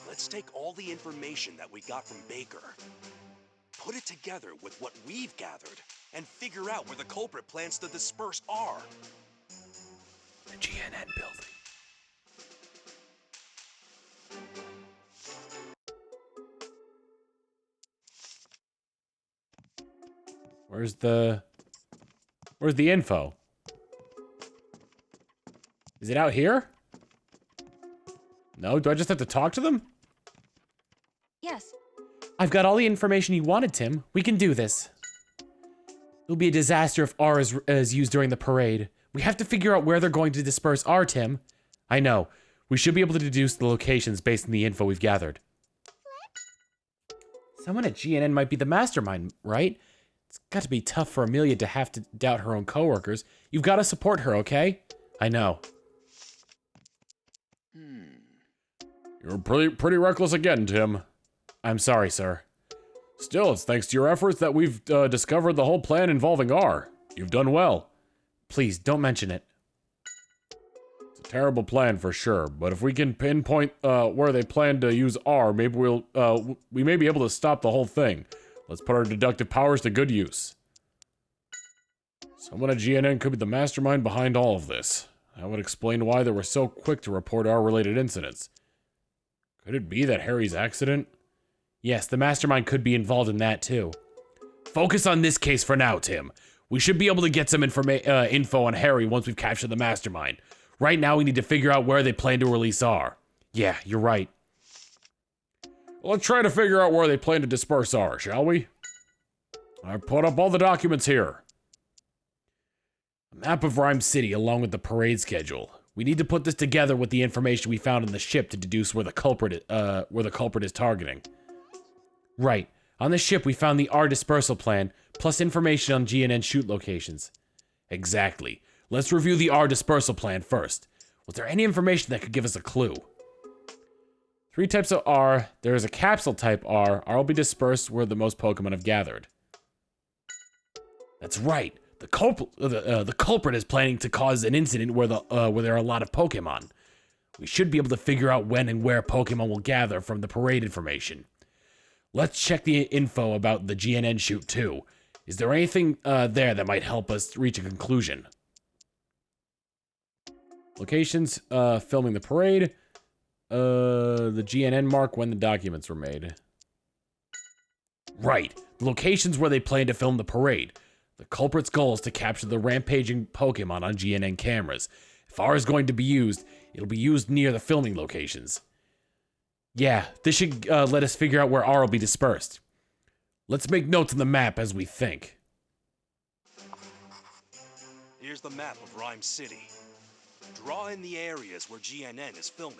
C: Let's take all the information that we got from Baker, put it together with what we've gathered, and figure out where the culprit plans to disperse R.
A: The GNN building. Where's the info? Is it out here? No, do I just have to talk to them?
B: Yes.
F: I've got all the information you wanted, Tim. We can do this. It'll be a disaster if R is used during the parade. We have to figure out where they're going to disperse R, Tim. I know. We should be able to deduce the locations based on the info we've gathered. Someone at GNN might be the mastermind, right? It's got to be tough for Amelia to have to doubt her own coworkers. You've got to support her, okay? I know.
A: You're pretty reckless again, Tim.
F: I'm sorry, sir.
A: Still, it's thanks to your efforts that we've discovered the whole plan involving R. You've done well.
F: Please, don't mention it.
A: It's a terrible plan for sure, but if we can pinpoint where they plan to use R, maybe we may be able to stop the whole thing. Let's put our deductive powers to good use. Someone at GNN could be the mastermind behind all of this. That would explain why they were so quick to report R-related incidents. Could it be that Harry's accident?
F: Yes, the mastermind could be involved in that too.
A: Focus on this case for now, Tim. We should be able to get some info on Harry once we've captured the mastermind. Right now, we need to figure out where they plan to release R.
F: Yeah, you're right.
A: Let's try to figure out where they plan to disperse R, shall we? I put up all the documents here. A map of Rhyme City along with the parade schedule. We need to put this together with the information we found in the ship to deduce where the culprit is targeting.
F: Right. On the ship, we found the R dispersal plan, plus information on GNN shoot locations.
A: Exactly. Let's review the R dispersal plan first. Was there any information that could give us a clue? 3 types of R. There is a capsule type R. R will be dispersed where the most Pokemon have gathered. That's right. The culprit is planning to cause an incident where there are a lot of Pokemon. We should be able to figure out when and where Pokemon will gather from the parade information. Let's check the info about the GNN shoot too. Is there anything there that might help us reach a conclusion? Locations, filming the parade. The GNN mark when the documents were made. Right, the locations where they plan to film the parade. The culprit's goal is to capture the rampaging Pokemon on GNN cameras. If R is going to be used, it'll be used near the filming locations. Yeah, this should let us figure out where R will be dispersed. Let's make notes on the map as we think.
C: Here's the map of Rhyme City. Draw in the areas where GNN is filming.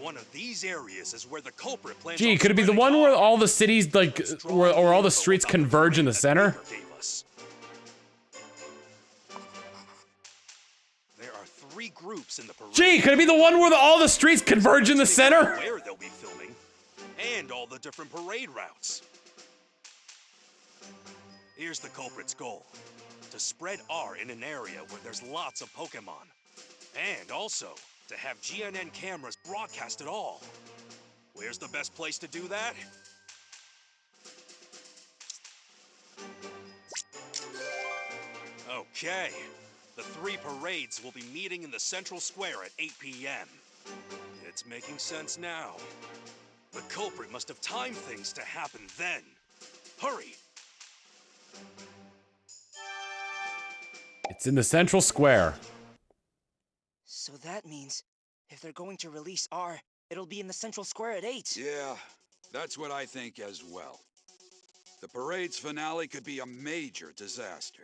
C: One of these areas is where the culprit plans.
A: Gee, could it be the one where all the cities, like, or all the streets converge in the center?
C: There are 3 groups in the parade.
A: Gee, could it be the one where all the streets converge in the center?
C: Where they'll be filming, and all the different parade routes. Here's the culprit's goal: to spread R in an area where there's lots of Pokemon, and also to have GNN cameras broadcast it all. Where's the best place to do that? Okay, the 3 parades will be meeting in the central square at 8 p.m. It's making sense now. The culprit must have timed things to happen then. Hurry!
A: It's in the central square.
E: So that means, if they're going to release R, it'll be in the central square at 8.
I: Yeah, that's what I think as well. The parade's finale could be a major disaster.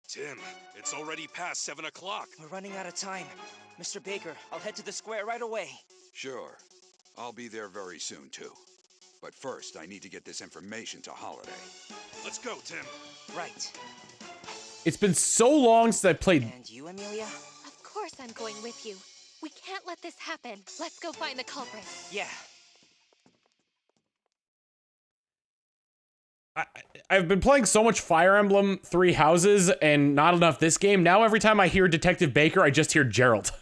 C: Tim, it's already past 7 o'clock.
E: We're running out of time. Mr. Baker, I'll head to the square right away.
I: Sure. I'll be there very soon, too. But first, I need to get this information to Holiday.
C: Let's go, Tim.
E: Right.
A: It's been so long since I played.
E: And you, Amelia?
B: Of course I'm going with you. We can't let this happen. Let's go find the culprit.
E: Yeah.
A: I've been playing so much Fire Emblem 3 Houses and not enough this game. Now every time I hear Detective Baker, I just hear Gerald.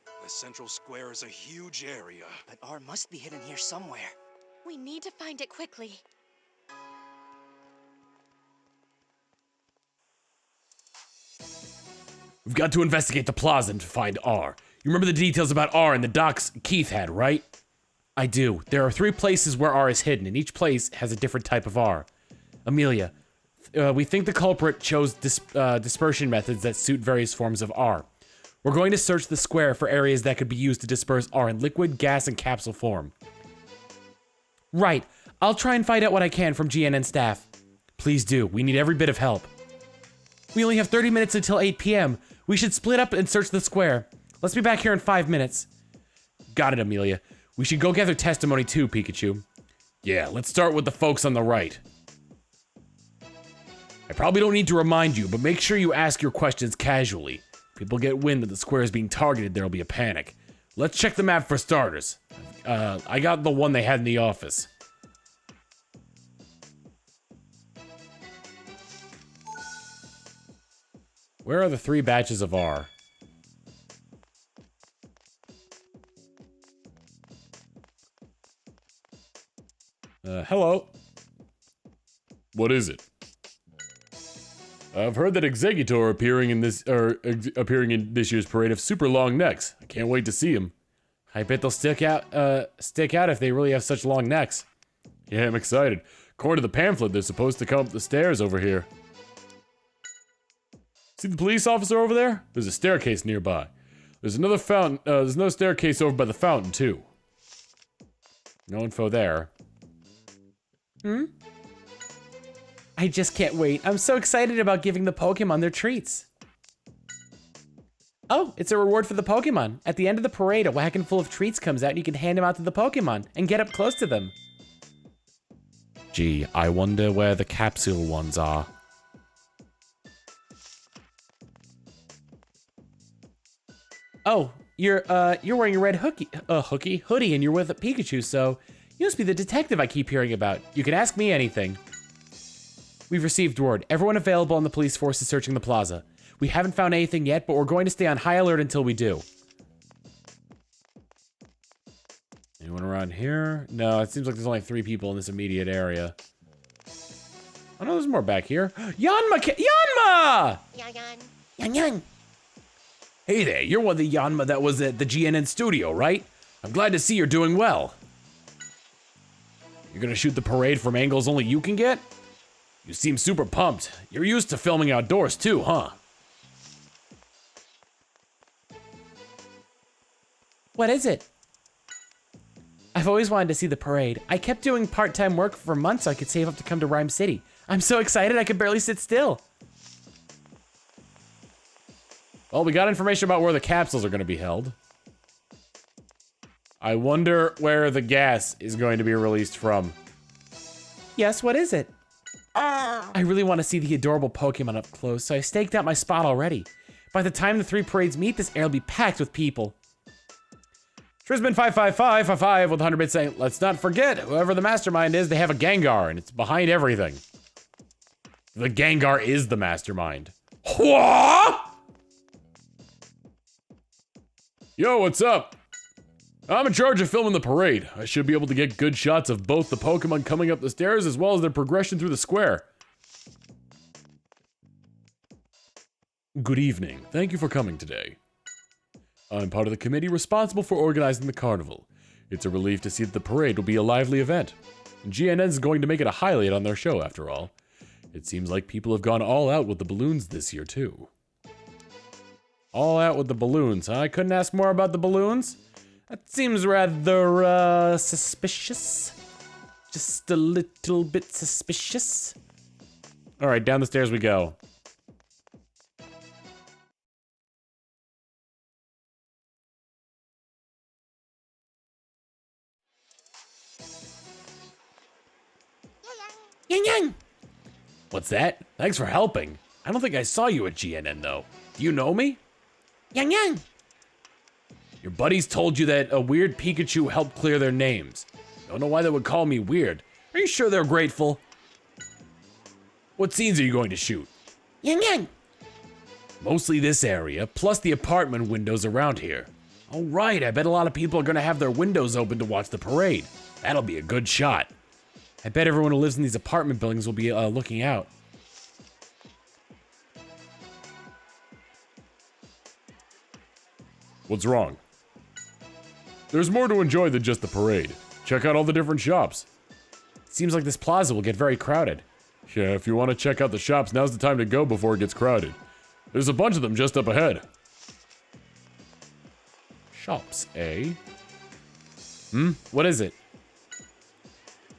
C: The central square is a huge area.
E: But R must be hidden here somewhere.
B: We need to find it quickly.
A: We've got to investigate the plaza to find R. You remember the details about R and the docks Keith had, right? I do. There are 3 places where R is hidden, and each place has a different type of R. Amelia, we think the culprit chose dispersion methods that suit various forms of R. We're going to search the square for areas that could be used to disperse R in liquid, gas, and capsule form. Right. I'll try and find out what I can from GNN staff. Please do. We need every bit of help. We only have 30 minutes until 8 p.m. We should split up and search the square. Let's be back here in 5 minutes. Got it, Amelia. We should go gather testimony too, Pikachu. Yeah, let's start with the folks on the right. I probably don't need to remind you, but make sure you ask your questions casually. If people get wind that the square is being targeted, there'll be a panic. Let's check the map for starters. I got the one they had in the office. Where are the 3 batches of R? Hello. What is it? I've heard that Executor appearing in this year's parade have super long necks. I can't wait to see them. I bet they'll stick out if they really have such long necks. Yeah, I'm excited. According to the pamphlet, they're supposed to come up the stairs over here. See the police officer over there? There's a staircase nearby. There's another fountain. There's another staircase over by the fountain too. No info there. I just can't wait. I'm so excited about giving the Pokemon their treats. Oh, it's a reward for the Pokemon. At the end of the parade, a wagon full of treats comes out and you can hand them out to the Pokemon and get up close to them. Gee, I wonder where the capsule ones are.
F: Oh, you're wearing a red hoodie, and you're with a Pikachu, so you must be the detective I keep hearing about. You can ask me anything. We've received word. Everyone available on the police force is searching the plaza. We haven't found anything yet, but we're going to stay on high alert until we do.
A: Anyone around here? No, it seems like there's only 3 people in this immediate area. Oh no, there's more back here. Yanma!
B: Yan.
A: Hey there, you're one of the Yanma that was at the GNN studio, right? I'm glad to see you're doing well. You're gonna shoot the parade from angles only you can get? You seem super pumped. You're used to filming outdoors too, huh?
F: What is it? I've always wanted to see the parade. I kept doing part-time work for months so I could save up to come to Rhyme City. I'm so excited I could barely sit still.
A: Well, we got information about where the capsules are gonna be held. I wonder where the gas is going to be released from.
F: Yes, what is it? I really want to see the adorable Pokemon up close, so I staked out my spot already. By the time the 3 parades meet, this air will be packed with people.
A: Trisman55555 with 100 bits saying, let's not forget, whoever the mastermind is, they have a Gengar, and it's behind everything. The Gengar is the mastermind. What? Yo, what's up? I'm in charge of filming the parade. I should be able to get good shots of both the Pokemon coming up the stairs as well as their progression through the square. Good evening. Thank you for coming today. I'm part of the committee responsible for organizing the carnival. It's a relief to see that the parade will be a lively event. GNN's going to make it a highlight on their show, after all. It seems like people have gone all out with the balloons this year, too. All out with the balloons, huh? I couldn't ask more about the balloons? That seems rather, suspicious. Just a little bit suspicious. All right, down the stairs we go.
F: Yang!
A: What's that? Thanks for helping. I don't think I saw you at GNN, though. Do you know me?
F: Yang!
A: Your buddies told you that a weird Pikachu helped clear their names. Don't know why they would call me weird. Are you sure they're grateful? What scenes are you going to shoot?
F: Yang!
A: Mostly this area, plus the apartment windows around here. All right, I bet a lot of people are gonna have their windows open to watch the parade. That'll be a good shot.
F: I bet everyone who lives in these apartment buildings will be looking out.
A: What's wrong? There's more to enjoy than just the parade. Check out all the different shops.
F: Seems like this plaza will get very crowded.
A: Yeah, if you want to check out the shops, now's the time to go before it gets crowded. There's a bunch of them just up ahead. Shops, eh?
F: What is it?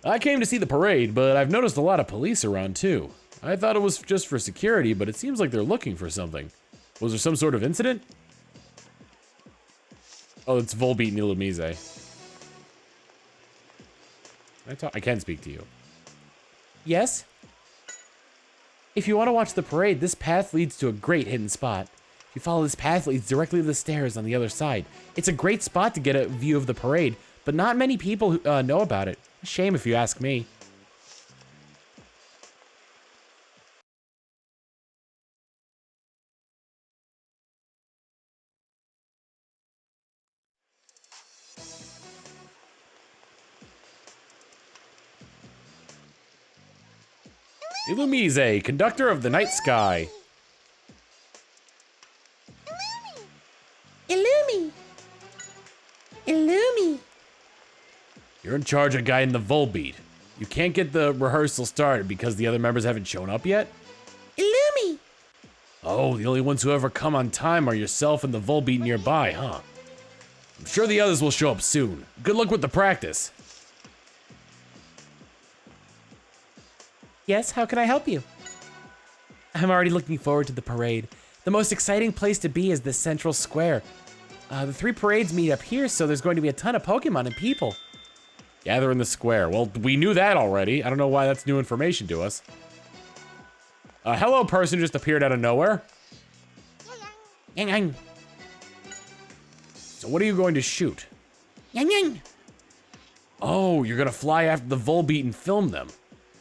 A: I came to see the parade, but I've noticed a lot of police around too. I thought it was just for security, but it seems like they're looking for something. Was there some sort of incident? Oh, it's Volbeat and Illumise. I can speak to you.
F: Yes? If you want to watch the parade, this path leads to a great hidden spot. If you follow this path, it leads directly to the stairs on the other side. It's a great spot to get a view of the parade, but not many people know about it. A shame if you ask me.
A: Illumise, conductor of the night sky.
F: Illumi!
A: You're in charge of guiding the Volbeat. You can't get the rehearsal started because the other members haven't shown up yet?
F: Illumi!
A: Oh, the only ones who ever come on time are yourself and the Volbeat nearby, huh? I'm sure the others will show up soon. Good luck with the practice.
F: Yes, how can I help you? I'm already looking forward to the parade. The most exciting place to be is the central square. The 3 parades meet up here, so there's going to be a ton of Pokemon and people.
A: Gather in the square. Well, we knew that already. I don't know why that's new information to us. A hello person just appeared out of nowhere. Yang yang. So what are you going to shoot? Yang yang. Oh, you're gonna fly after the Volbeat and film them.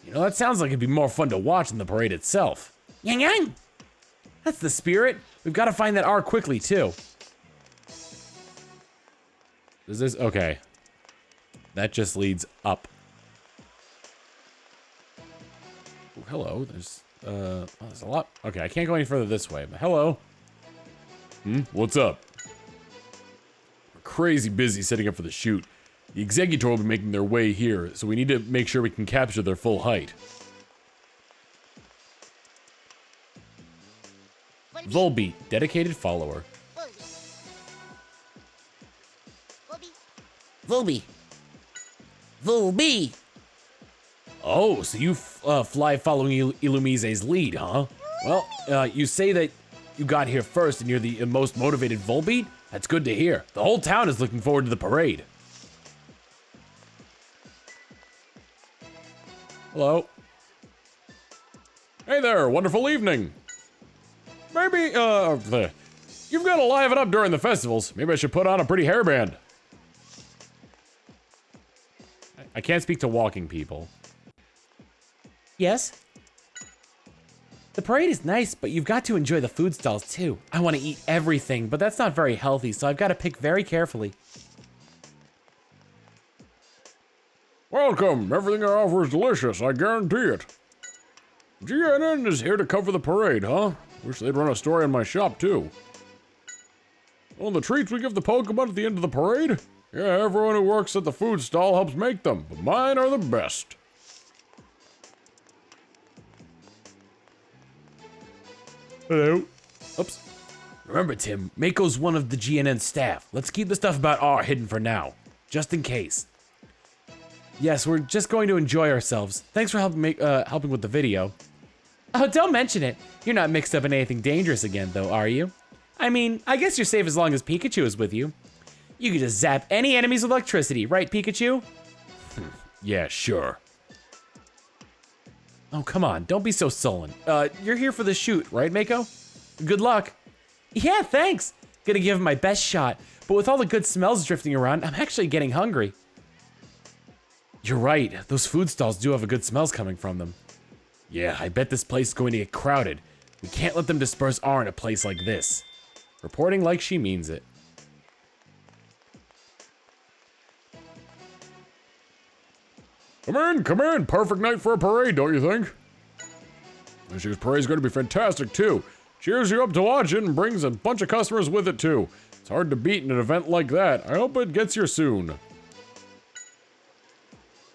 A: You know, that sounds like it'd be more fun to watch than the parade itself. Yang yang. That's the spirit. We've got to find that R quickly, too. Is this... Okay. That just leads up. Ooh, hello. There's a lot. Okay, I can't go any further this way, but hello. What's up? We're crazy busy setting up for the shoot. The Executor will be making their way here, so we need to make sure we can capture their full height. Volbeat, dedicated follower. Volbeat. Volbeat. Oh, so you fly following Illumise's lead, huh? Well, you say that you got here first and you're the most motivated Volbeat? That's good to hear. The whole town is looking forward to the parade. Hello. Hey there, wonderful evening. Maybe, you've got to liven up during the festivals. Maybe I should put on a pretty hairband. I can't speak to walking people. Yes? The parade is nice, but you've got to enjoy the food stalls too. I want to eat everything, but that's not very healthy, so I've got to pick very carefully. Welcome. Everything I offer is delicious, I guarantee it. GNN is here to cover the parade, huh? Wish they'd run a story on my shop, too. Well, the treats we give the Pokemon at the end of the parade? Yeah, everyone who works at the food stall helps make them, but mine are the best. Hello. Oops. Remember, Tim, Mako's one of the GNN staff. Let's keep the stuff about R hidden for now, just in case. Yes, we're just going to enjoy ourselves. Thanks for helping with the video. Oh, don't mention it. You're not mixed up in anything dangerous again, though, are you? I mean, I guess you're safe as long as Pikachu is with you. You can just zap any enemies with electricity, right, Pikachu? Yeah, sure. Oh, come on, don't be so sullen. You're here for the shoot, right, Mako? Good luck. Yeah, thanks. Gonna give it my best shot, but with all the good smells drifting around, I'm actually getting hungry. You're right, those food stalls do have a good smells coming from them. Yeah, I bet this place is going to get crowded. We can't let them disperse R in a place like this. Reporting like she means it. Come in, perfect night for a parade, don't you think? This year's parade's going to be fantastic, too. Cheers you up to watch it and brings a bunch of customers with it, too. It's hard to beat in an event like that. I hope it gets here soon.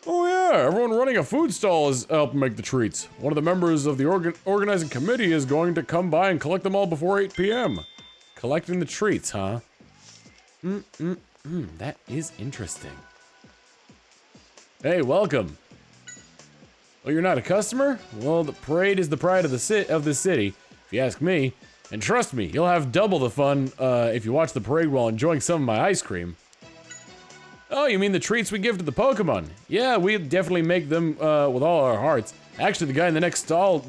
A: Oh yeah, everyone running a food stall is helping make the treats. One of the members of the organizing committee is going to come by and collect them all before 8 p.m. Collecting the treats, huh? That is interesting. Hey, welcome. Oh, you're not a customer? Well, the parade is the pride of the city, if you ask me. And trust me, you'll have double the fun if you watch the parade while enjoying some of my ice cream. Oh, you mean the treats we give to the Pokemon? Yeah, we definitely make them with all our hearts. Actually, the guy in the next stall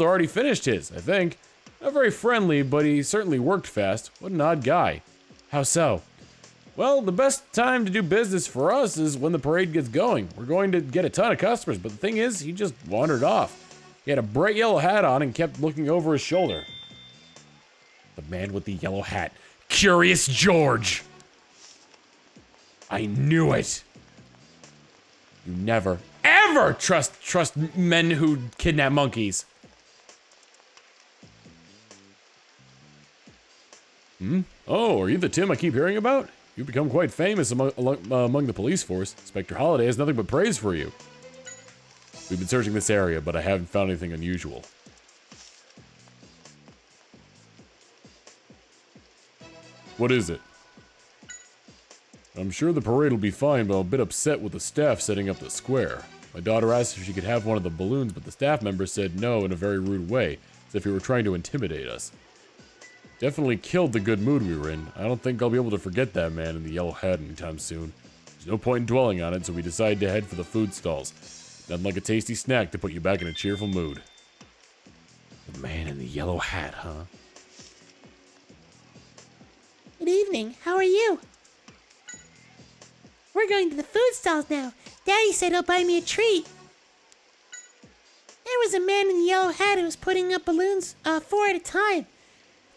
A: already finished his, I think. Not very friendly, but he certainly worked fast. What an odd guy. How so? Well, the best time to do business for us is when the parade gets going. We're going to get a ton of customers, but the thing is, he just wandered off. He had a bright yellow hat on and kept looking over his shoulder. The man with the yellow hat. Curious George! I knew it! You never, ever trust men who kidnap monkeys. Oh, are you the Tim I keep hearing about? You've become quite famous among the police force. Inspector Holliday has nothing but praise for you. We've been searching this area, but I haven't found anything unusual. What is it? I'm sure the parade will be fine, but I'm a bit upset with the staff setting up the square. My daughter asked if she could have one of the balloons, but the staff member said no in a very rude way, as if he were trying to intimidate us. Definitely killed the good mood we were in. I don't think I'll be able to forget that man in the yellow hat anytime soon. He's There's no point in dwelling on it, so we decided to head for the food stalls. Nothing like a tasty snack to put you back in a cheerful mood. The man in the yellow hat, huh?
J: Good evening. How are you? We're going to the food stalls now. Daddy said he'll buy me a treat. There was a man in the yellow hat who was putting up balloons, 4 at a time.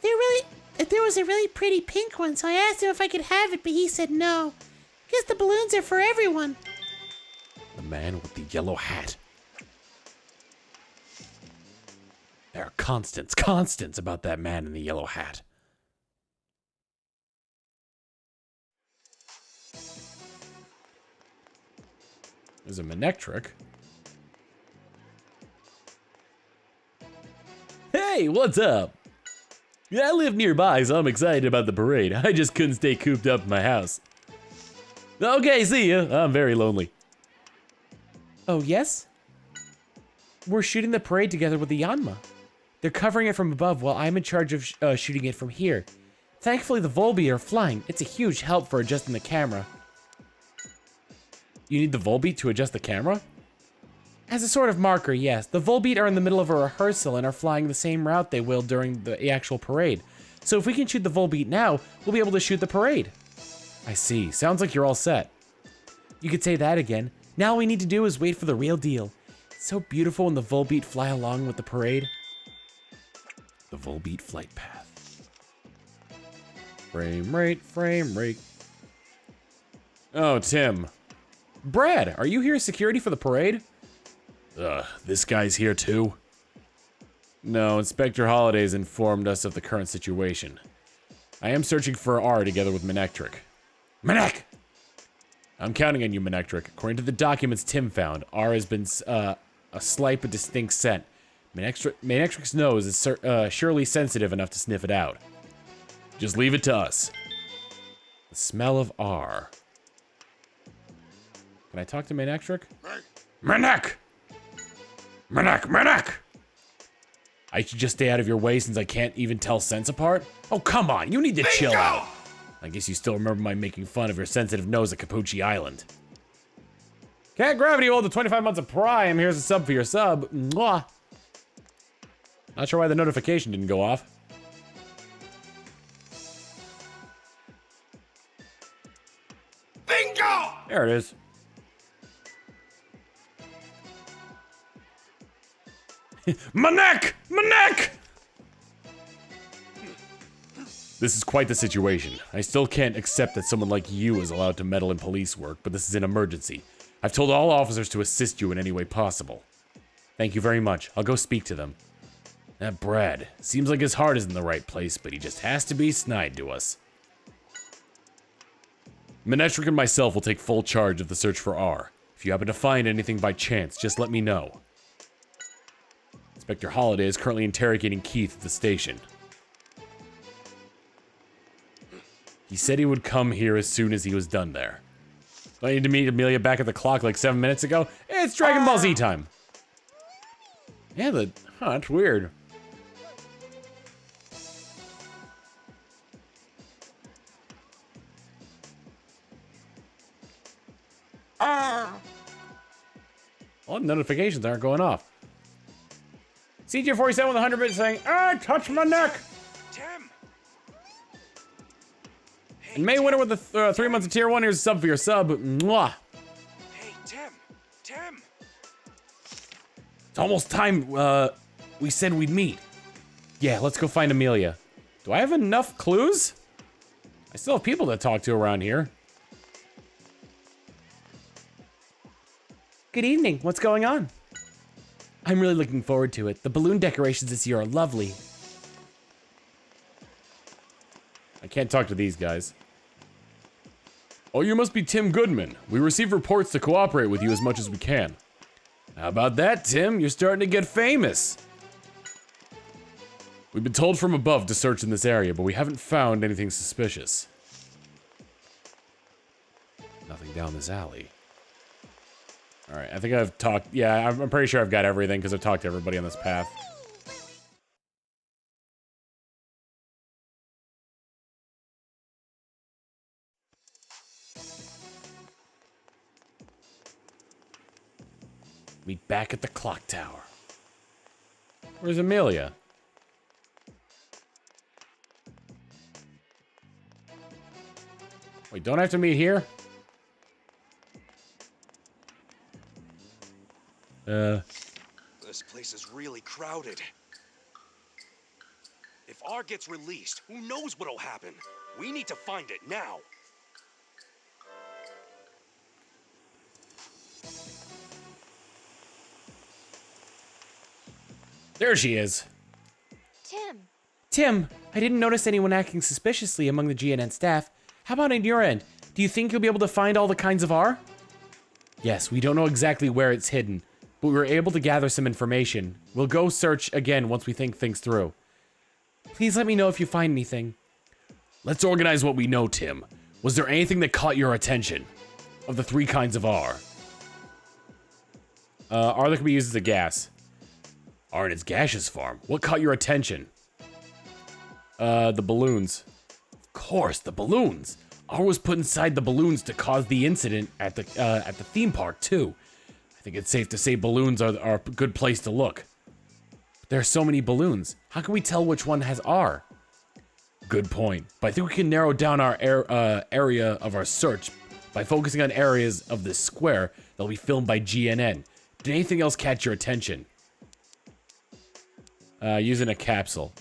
J: There was a really pretty pink one, so I asked him if I could have it, but he said no. Guess the balloons are for everyone.
A: The man with the yellow hat. There are constants about that man in the yellow hat. There's a Manectric. Hey, what's up? Yeah, I live nearby, so I'm excited about the parade. I just couldn't stay cooped up in my house. Okay, see ya. I'm very lonely.
F: Oh, yes? We're shooting the parade together with the Yanma. They're covering it from above while I'm in charge of shooting it from here. Thankfully, the Volbeat are flying. It's a huge help for adjusting the camera.
A: You need the Volbeat to adjust the camera?
F: As a sort of marker, yes. The Volbeat are in the middle of a rehearsal and are flying the same route they will during the actual parade. So if we can shoot the Volbeat now, we'll be able to shoot the parade.
A: I see. Sounds like you're all set.
F: You could say that again. Now all we need to do is wait for the real deal. It's so beautiful when the Volbeat fly along with the parade.
A: The Volbeat flight path. Frame rate, frame rate. Oh, Tim. Brad, are you here as security for the parade? This guy's here too? No, Inspector Holliday's informed us of the current situation. I am searching for R together with Manectric. Manek! I'm counting on you, Manectric. According to the documents Tim found, R has been a slight but distinct scent. Manectric's nose is surely sensitive enough to sniff it out. Just leave it to us. The smell of R. Can I talk to Manectric? Manek! Manek! I should just stay out of your way since I can't even tell scents apart? Oh, come on, you need to chill out. I guess you still remember my making fun of your sensitive nose at Capucci Island. Cat Gravity rolled the 25 months of Prime. Here's a sub for your sub. Mwah. Not sure why the notification didn't go off. Bingo! There it is. Manek! Manek! This is quite the situation. I still can't accept that someone like you is allowed to meddle in police work, but this is an emergency. I've told all officers to assist you in any way possible. Thank you very much. I'll go speak to them. That Brad, seems like his heart is in the right place, but he just has to be snide to us. Manectric and myself will take full charge of the search for R. If you happen to find anything by chance, just let me know. Inspector Holliday is currently interrogating Keith at the station. He said he would come here as soon as he was done there. Do I need to meet Amelia back at the clock like 7 minutes ago? It's Dragon Ball Z time. Yeah, that's weird. Well, notifications aren't going off. CJ47 with 100 bits saying, touch my neck!
C: Tim! Hey,
A: And May Winter with the 3 months of tier 1, here's a sub for your sub. Mwah!
C: Hey, Tim! Tim!
A: It's almost time, we said we'd meet. Yeah, let's go find Amelia. Do I have enough clues? I still have people to talk to around here.
F: Good evening. What's going on? I'm really looking forward to it. The balloon decorations this year are lovely.
A: I can't talk to these guys. Oh, you must be Tim Goodman. We receive reports to cooperate with you as much as we can. How about that, Tim? You're starting to get famous. We've been told from above to search in this area, but we haven't found anything suspicious. Nothing down this alley. All right, I think I've talked. Yeah, I'm pretty sure I've got everything because I've talked to everybody on this path. Meet back at the clock tower. Where's Amelia? Wait, don't I have to meet here?
C: This place is really crowded. If R gets released, who knows what'll happen? We need to find it now.
A: There she is. Tim, I didn't notice anyone acting suspiciously among the GNN staff. How about on your end? Do you think you'll be able to find all the kinds of R? Yes, we don't know exactly where it's hidden, but we were able to gather some information. We'll go search again once we think things through. Please let me know if you find anything. Let's organize what we know, Tim. Was there anything that caught your attention? Of the 3 kinds of R? R that can be used as a gas. R in its gaseous form. What caught your attention? The balloons. Of course, the balloons. R was put inside the balloons to cause the incident at the theme park, too. I think it's safe to say balloons are a good place to look. But there are so many balloons. How can we tell which one has R? Good point. But I think we can narrow down our area of our search by focusing on areas of this square that'll be filmed by GNN. Did anything else catch your attention? Using a capsule.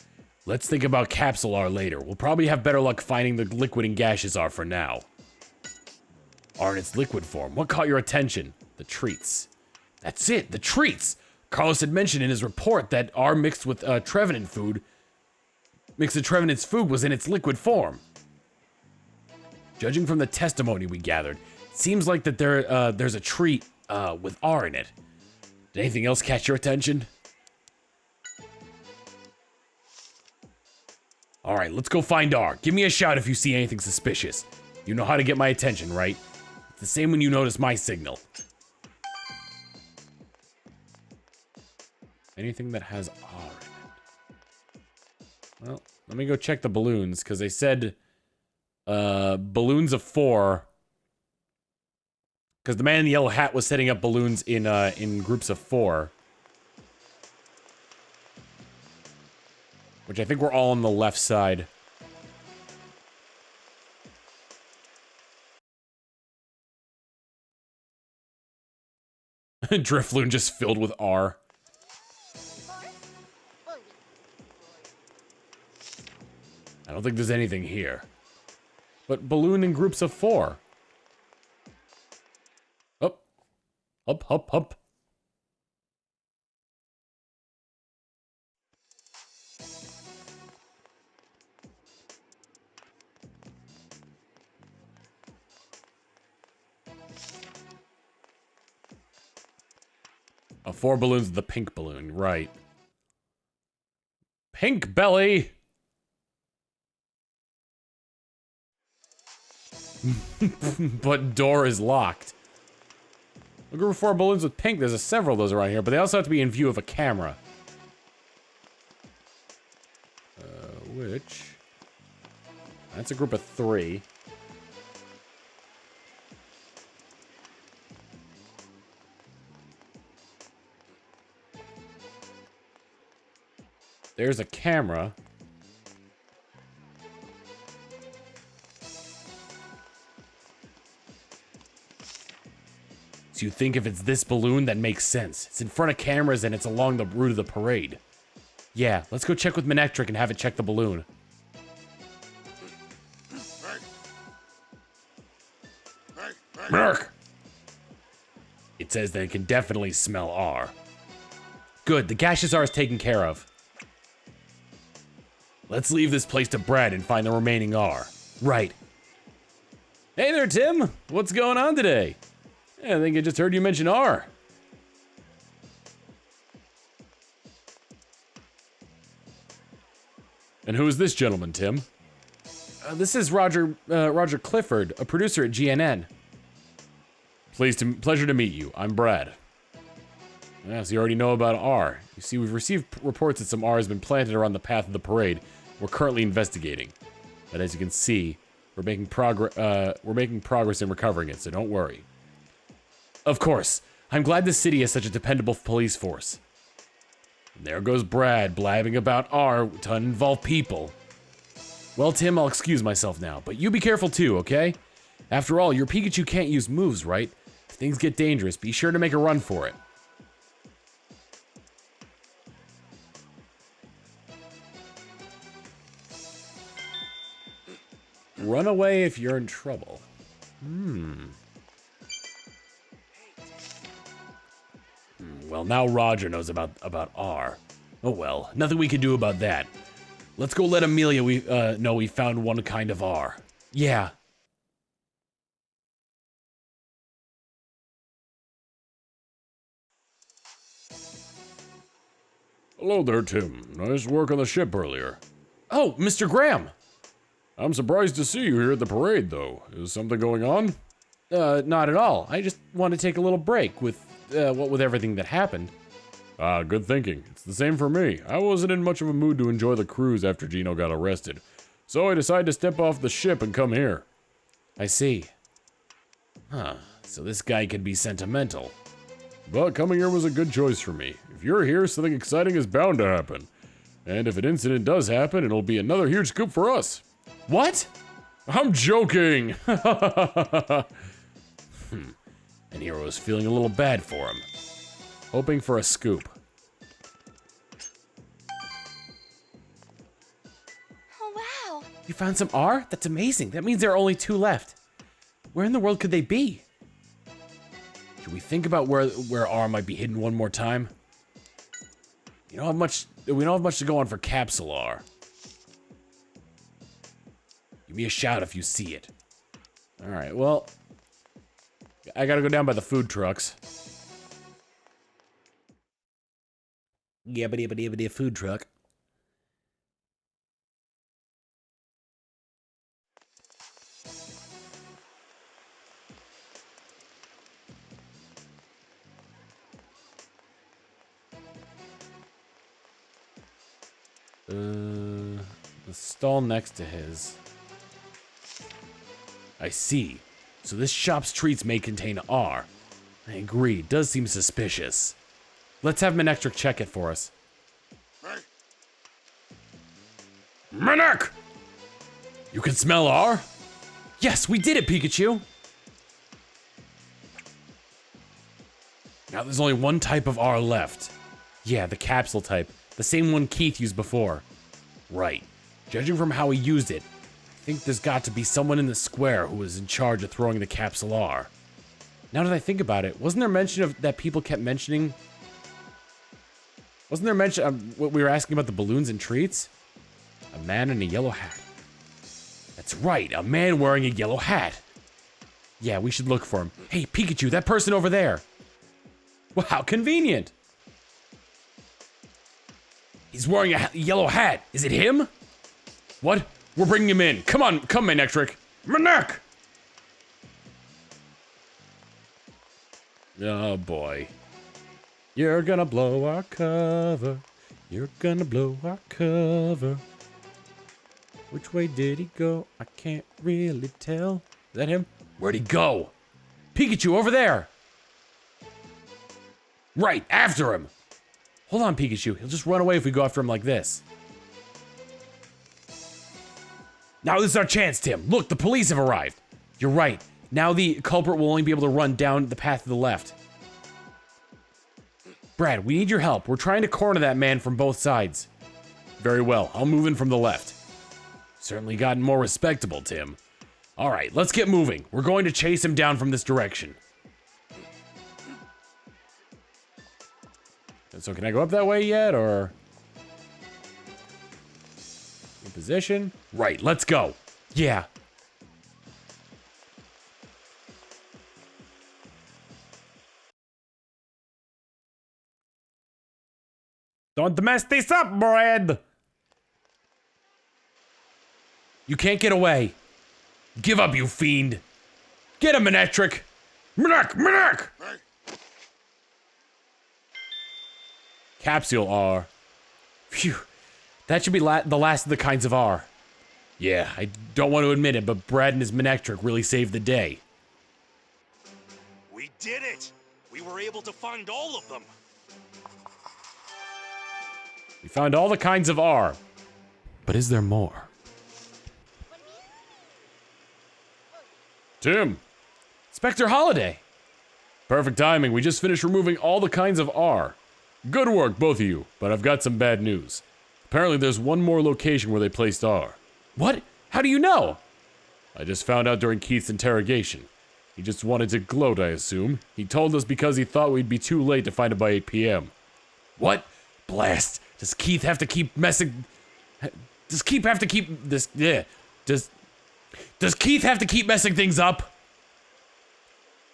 A: Let's think about capsule R later. We'll probably have better luck finding the liquid and gaseous R for now. R in its liquid form. What caught your attention? The treats. That's it, the treats! Carlos had mentioned in his report that R mixed with Trevenant food. Mixed with Trevenant's food was in its liquid form. Judging from the testimony we gathered, it seems like that there's a treat with R in it. Did anything else catch your attention? Alright, let's go find R. Give me a shout if you see anything suspicious. You know how to get my attention, right? It's the same when you notice my signal. Anything that has R in it. Well, let me go check the balloons, because they said balloons of 4. Because the man in the yellow hat was setting up balloons in groups of 4. Which I think we're all on the left side. Drifloon just filled with R. I don't think there's anything here. But balloon in groups of 4. Up. Up, up, up. Oh, 4 balloons with the pink balloon, right. Pink belly! But door is locked. A group of 4 balloons with pink, there's several of those around here, but they also have to be in view of a camera. Which... That's a group of 3. There's a camera. So you think if it's this balloon, that makes sense. It's in front of cameras and it's along the route of the parade. Yeah, let's go check with Manectric and have it check the balloon. Merc! It says that it can definitely smell R. Good, the gaseous R is taken care of. Let's leave this place to Brad and find the remaining R. Right. Hey there, Tim. What's going on today? I think I just heard you mention R. And who is this gentleman, Tim? This is Roger Clifford, a producer at GNN. Pleasure to meet you. I'm Brad. Yeah, so you already know about R. You see, we've received reports that some R has been planted around the path of the parade. We're currently investigating. But as you can see, we're making progress in recovering it, so don't worry. Of course, I'm glad this city has such a dependable police force. And there goes Brad blabbing about R to involve people. Well, Tim, I'll excuse myself now, but you be careful too, okay? After all, your Pikachu can't use moves, right? If things get dangerous, be sure to make a run for it. Run away if you're in trouble. Well, now Roger knows about R. Oh well, nothing we can do about that. Let's go let Amelia know we found one kind of R. Yeah. Hello there, Tim. Nice work on the ship earlier. Oh, Mr. Graham! I'm surprised to see you here at the parade, though. Is something going on? Not at all. I just want to take a little break with everything that happened. Ah, good thinking. It's the same for me. I wasn't in much of a mood to enjoy the cruise after Gino got arrested, so I decided to step off the ship and come here. I see. Huh, so this guy can be sentimental. But coming here was a good choice for me. If you're here, something exciting is bound to happen. And if an incident does happen, it'll be another huge scoop for us. What? I'm joking! And Hero was feeling a little bad for him. Hoping for a scoop.
B: Oh, wow.
F: You found some R? That's amazing. That means there are only 2 left. Where in the world could they be? Should we think about where R might be hidden one more time? We don't have much to go on for Capsule R. Give me a shout if you see it. Alright, well, I gotta go down by the food trucks. Yeah, food truck. The stall next to his. I see. So this shop's treats may contain R. I agree, it does seem suspicious. Let's have Manectric check it for us. Manek! You can smell R? Yes, we did it, Pikachu! Now there's only one type of R left. Yeah, the capsule type. The same one Keith used before. Right. Judging from how he used it, I think there's got to be someone in the square who was in charge of throwing the capsule R. Now that I think about it, wasn't there mention of that people kept mentioning? Wasn't there mention what we were asking about the balloons and treats? A man in a yellow hat. That's right, a man wearing a yellow hat. Yeah, we should look for him. Hey, Pikachu, that person over there. Well, how convenient. He's wearing a yellow hat. Is it him? What? We're bringing him in. Come on, come, Manectric. Manek! Oh, boy. You're gonna blow our cover. You're gonna blow our cover. Which way did he go? I can't really tell. Is that him? Where'd he go? Pikachu, over there! Right, after him! Hold on, Pikachu. He'll just run away if we go after him like this. Now this is our chance, Tim. Look, the police have arrived. You're right. Now the culprit will only be able to run down the path to the left. Brad, we need your help. We're trying to corner that man from both sides. Very well. I'll move in from the left. Certainly gotten more respectable, Tim. All right, let's get moving. We're going to chase him down from this direction. So can I go up that way yet, or? In position? Right, let's go. Yeah. Don't mess this up, Brad! You can't get away. Give up, you fiend. Get him, Manectric. Manek! Capsule R. Phew. That should be the last of the kinds of R. Yeah, I don't want to admit it, but Brad and his Manectric really saved the day.
C: We did it! we were able to find all of them.
A: We found all the kinds of R. But is there more? Tim!
F: Inspector Holiday!
A: Perfect timing. We just finished removing all the kinds of R. Good work, both of you, but I've got some bad news. Apparently there's one more location where they placed R.
F: What? How do you know?
A: I just found out during Keith's interrogation. He just wanted to gloat, I assume. He told us because he thought we'd be too late to find it by 8 p.m.
F: What? Blast. Does Keith have to keep messing... Does Keith have to keep... this... Yeah. Does Keith have to keep messing things up?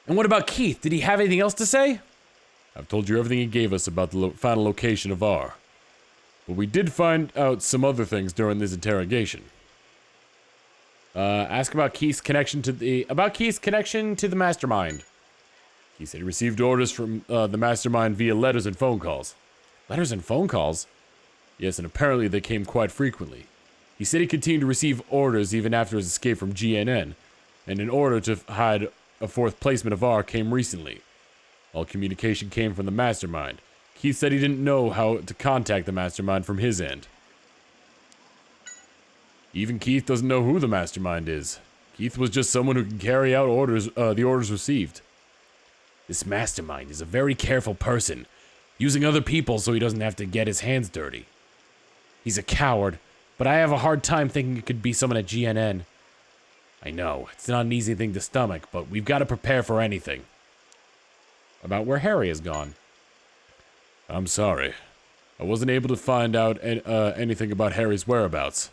F: And what about Keith? Did he have anything else to say?
A: I've told you everything he gave us about the final location of R. But we did find out some other things during this interrogation. Ask about Keith's connection to the mastermind. He said he received orders from the mastermind via letters and phone calls.
F: Letters and phone calls?
A: Yes, and apparently they came quite frequently. He said he continued to receive orders even after his escape from GNN, and an order to hide a fourth placement of R came recently. All communication came from the mastermind. Keith said he didn't know how to contact the mastermind from his end. Even Keith doesn't know who the mastermind is. Keith was just someone who can carry out the orders received.
F: This mastermind is a very careful person, using other people so he doesn't have to get his hands dirty. He's a coward, but I have a hard time thinking it could be someone at GNN. I know, it's not an easy thing to stomach, but we've got to prepare for anything.
A: About where Harry has gone. I'm sorry. I wasn't able to find out anything about Harry's whereabouts.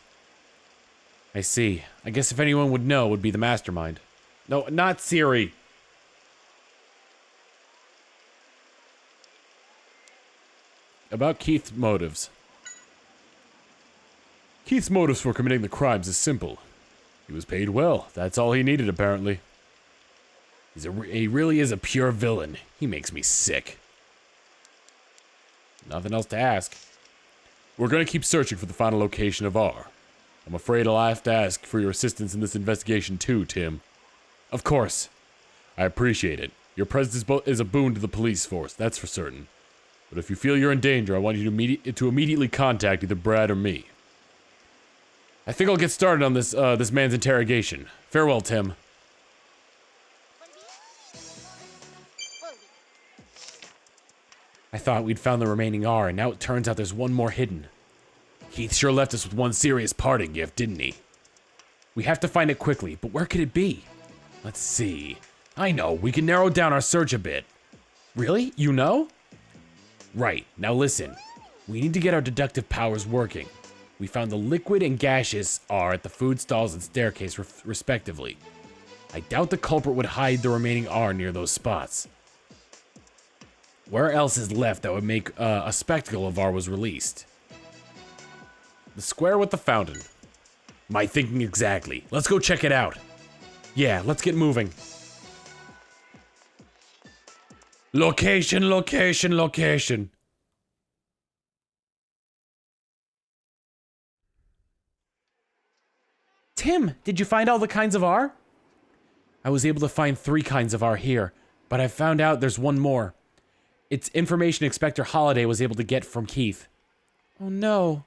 F: I see. I guess if anyone would know, it would be the mastermind. No, not Siri.
A: About Keith's motives. Keith's motives for committing the crimes is simple. He was paid well. That's all he needed, apparently.
F: He really is a pure villain. He makes me sick.
A: Nothing else to ask. We're gonna keep searching for the final location of R. I'm afraid I'll have to ask for your assistance in this investigation too, Tim.
F: Of course.
A: I appreciate it. Your presence is a boon to the police force, that's for certain. But if you feel you're in danger, I want you to immediately contact either Brad or me.
F: I think I'll get started on this man's interrogation. Farewell, Tim. I thought we'd found the remaining R, and now it turns out there's one more hidden. Keith sure left us with one serious parting gift, didn't he? We have to find it quickly, but where could it be? Let's see. I know, we can narrow down our search a bit. Really? You know? Right, now listen. We need to get our deductive powers working. We found the liquid and gaseous R at the food stalls and staircase, respectively. I doubt the culprit would hide the remaining R near those spots. Where else is left that would make a spectacle of R was released? The square with the fountain. My thinking exactly. Let's go check it out. Yeah, let's get moving. Location, location, location. Tim, did you find all the kinds of R? I was able to find 3 kinds of R here, but I found out there's one more. It's information Inspector Holiday was able to get from Keith. Oh no.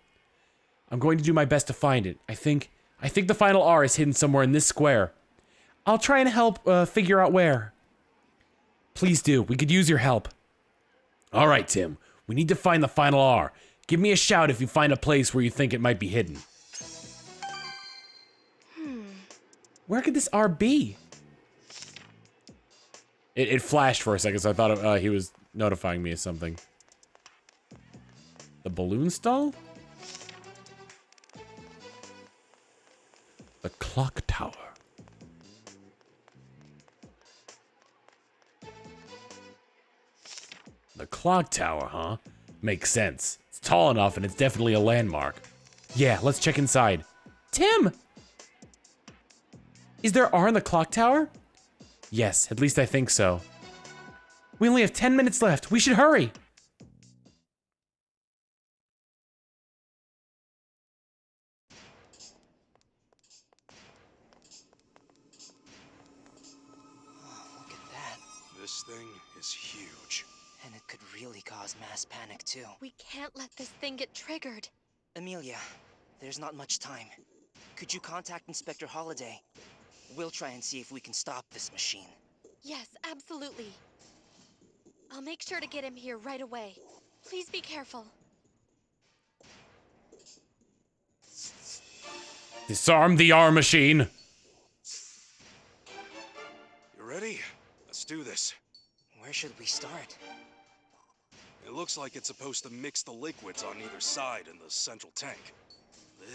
F: I'm going to do my best to find it. I think the final R is hidden somewhere in this square. I'll try and help figure out where. Please do. We could use your help. All right, Tim. We need to find the final R. Give me a shout if you find a place where you think it might be hidden. Where could this R be? It flashed for a second, so I thought he was notifying me of something. The balloon stall? The clock tower. The clock tower, huh? Makes sense. It's tall enough and it's definitely a landmark. Yeah, let's check inside. Tim! Is there R in the clock tower? Yes, at least I think so. We only have 10 minutes left. We should hurry.
E: Look at that.
I: This
C: This thing is huge.
E: And it could really cause mass panic, too.
B: We can't let this thing get triggered.
E: Amelia, there's not much time. Could you contact Inspector Holliday? We'll try and see if we can stop this machine.
B: Yes, absolutely. I'll make sure to get him here right away. Please be careful.
A: Disarm the R machine.
C: You ready? Let's do this.
E: Where should we start?
C: It looks like it's supposed to mix the liquids on either side in the central tank.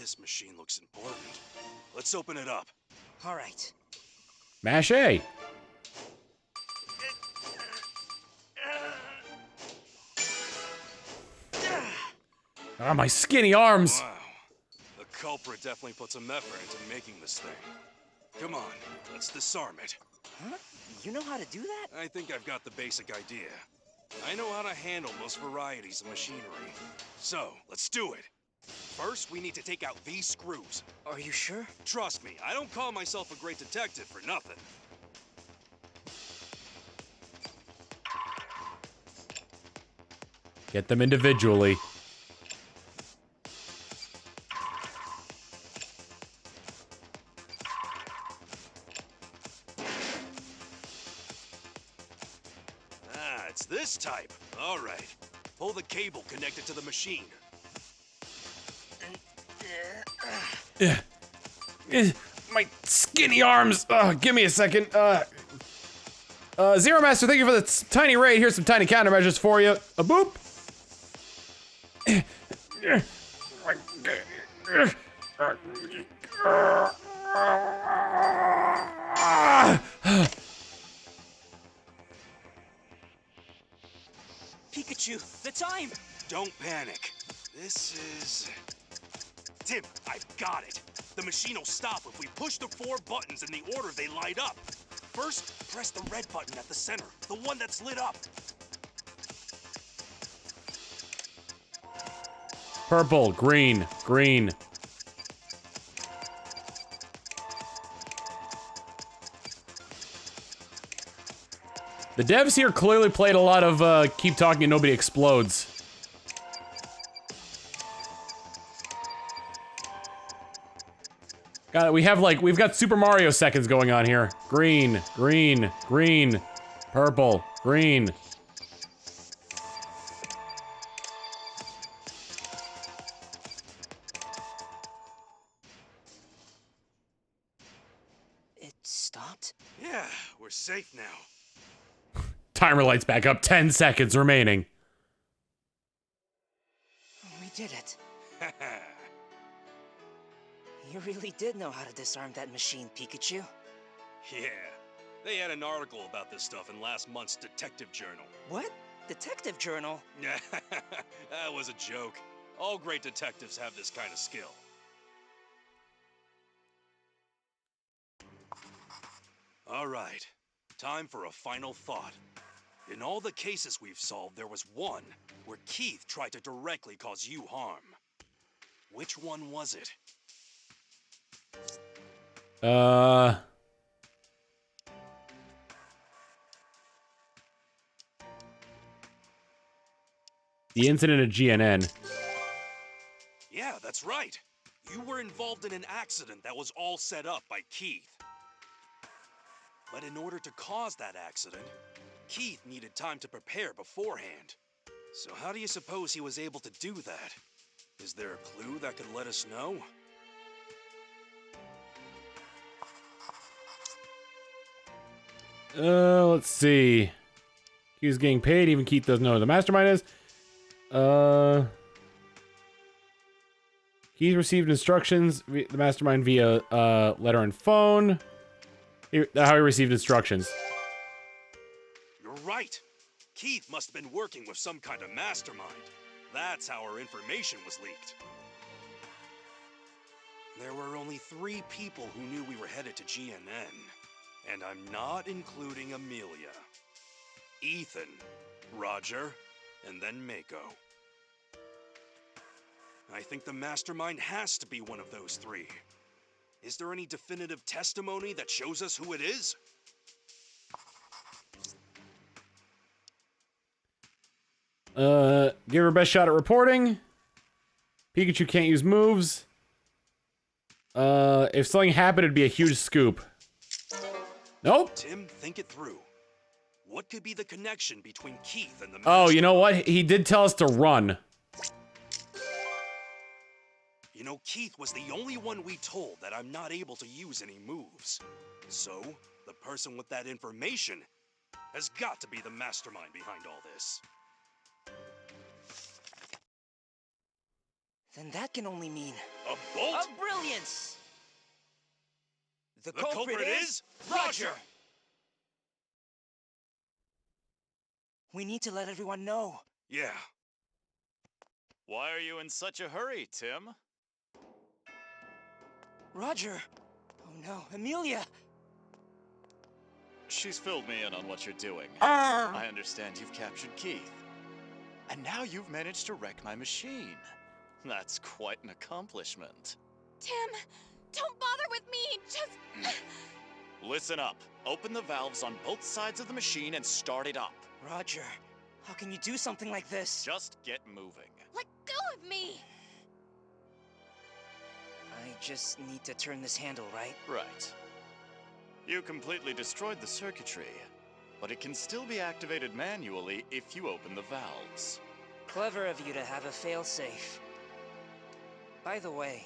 C: This machine looks important. Let's open it up.
E: All right.
A: Mash A. Ah, my skinny arms.
C: Wow. The culprit definitely put some effort into making this thing. Come on, let's disarm it.
E: Huh? You know how to do that?
C: I think I've got the basic idea. I know how to handle most varieties of machinery. So, let's do it. First, we need to take out these screws.
E: Are you sure?
C: Trust me, I don't call myself a great detective for nothing.
A: Get them individually.
C: Ah, it's this type. All right. Pull the cable connected to the machine.
A: My skinny arms. Give me a second. Zero Master, thank you for the tiny raid. Here's some tiny countermeasures for you. A boop.
E: Pikachu, the time!
C: Don't panic. This is... Tim, I've got it. The machine will stop if we push the 4 buttons in the order they light up. First, press the red button at the center, the one that's lit up.
A: Purple, green, green. The devs here clearly played a lot of keep talking and nobody explodes. Got it. We've got Super Mario seconds going on here. Green, green, green, purple, green.
E: It stopped?
C: Yeah, we're safe now.
A: Timer lights back up. 10 seconds remaining.
E: We did it. You really did know how to disarm that machine, Pikachu.
C: Yeah, they had an article about this stuff in last month's Detective Journal.
E: What? Detective Journal?
C: That was a joke. All great detectives have this kind of skill. All right, time for a final thought. In all the cases we've solved, there was one where Keith tried to directly cause you harm. Which one was it?
A: The incident at GNN.
C: Yeah, that's right. You were involved in an accident that was all set up by Keith. But in order to cause that accident, Keith needed time to prepare beforehand. So how do you suppose he was able to do that? Is there a clue that could let us know?
A: Let's see. He's getting paid, even Keith doesn't know who the mastermind is. Keith received instructions, the mastermind via letter and phone. How he received instructions.
C: You're right. Keith must have been working with some kind of mastermind. That's how our information was leaked. There were only 3 people who knew we were headed to GNN. And I'm not including Amelia. Ethan, Roger, and then Mako. I think the mastermind has to be one of those 3. Is there any definitive testimony that shows us who it is?
A: Give her best shot at reporting. Pikachu can't use moves. If something happened, it'd be a huge scoop. Nope.
C: Tim, think it through. What could be the connection between Keith and the
A: Oh, you know
C: mastermind?
A: what? He did tell us to run.
C: You know, Keith was the only one we told that I'm not able to use any moves. So, the person with that information has got to be the mastermind behind all this.
E: Then that can only mean
C: A bolt?
E: of brilliance. The
C: The culprit is Roger!
E: We need to let everyone know.
C: Yeah.
K: Why are you in such a hurry, Tim?
E: Roger. Oh no, Amelia.
K: She's filled me in on what you're doing. I understand you've captured Keith. And now you've managed to wreck my machine. That's quite an accomplishment.
B: Tim, don't bother with me. Just...
K: Listen up. Open the valves on both sides of the machine and start it up.
E: Roger, how can you do something like this?
K: Just get moving.
B: let go of me.
E: I just need to turn this handle, right?
K: Right. You completely destroyed the circuitry, but it can still be activated manually if you open the valves.
E: Clever of you to have a failsafe. By the way,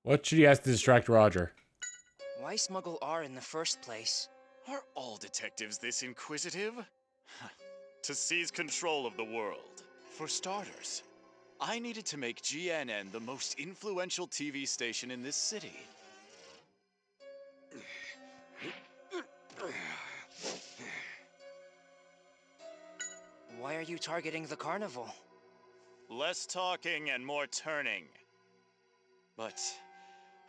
A: What should he ask to distract Roger?
E: why smuggle R in the first place?
K: Are all detectives this inquisitive? To seize control of the world. For starters, I needed to make GNN the most influential TV station in this city.
E: Why are you targeting the carnival?
K: Less talking and more turning. But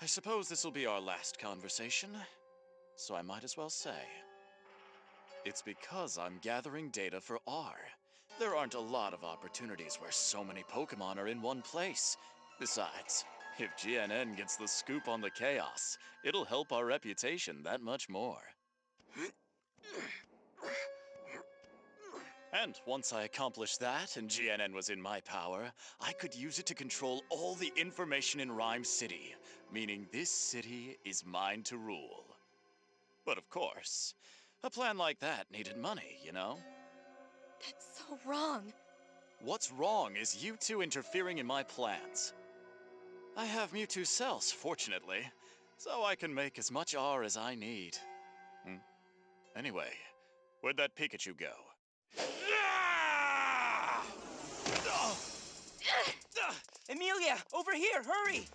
K: I suppose this will be our last conversation, so I might as well say. It's because I'm gathering data for R. There aren't a lot of opportunities where so many Pokemon are in one place. Besides, if GNN gets the scoop on the chaos, it'll help our reputation that much more. And once I accomplished that and GNN was in my power, I could use it to control all the information in Rhyme City, meaning this city is mine to rule. But of course, a plan like that needed money, you know?
B: That's so wrong.
K: What's wrong is you two interfering in my plans. I have Mewtwo cells, fortunately, so I can make as much R as I need. Anyway, where'd that Pikachu go?
E: Amelia, over here, hurry!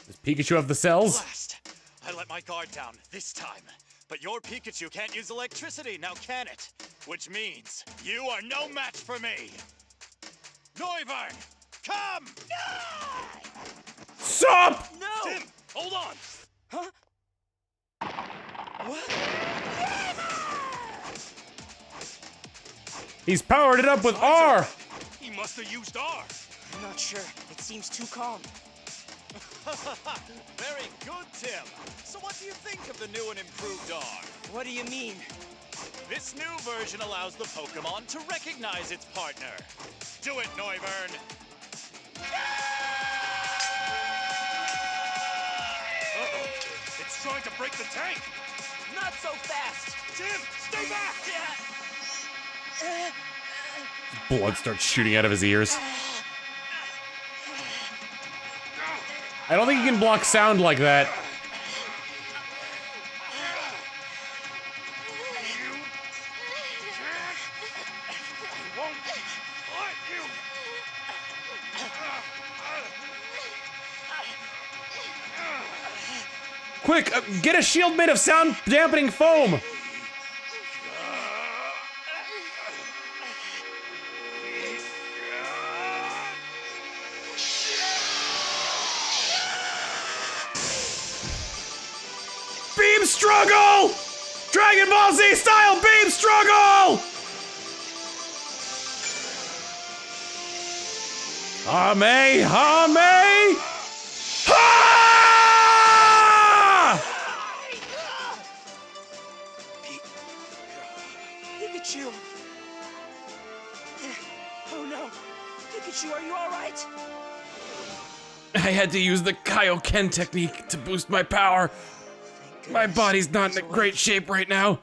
A: Does Pikachu have the cells?
K: Blast! I let my guard down this time. But your Pikachu can't use electricity, now can it? Which means you are no match for me! Noivern, come!
A: Stop!
E: No!
C: Tim, hold on!
E: Huh? What?
A: He's powered it up with R!
C: He must have used R.
E: I'm not sure. It seems too calm.
K: Very good, Tim. So what do you think of the new and improved R?
E: What do you mean?
K: This new version allows the Pokemon to recognize its partner. Do it, Noivern!
C: Uh-oh. It's trying to break the tank.
E: Not so fast!
C: Tim, stay back!
A: Blood starts shooting out of his ears. I don't think you can block sound like that. Quick, get a shield made of sound dampening foam. Beam struggle! Dragon Ball Z style beam struggle! Hame! Hame! Ha!
E: Pikachu!
A: I had to use the Kaioken technique to boost my power. My body's not in a great shape right now.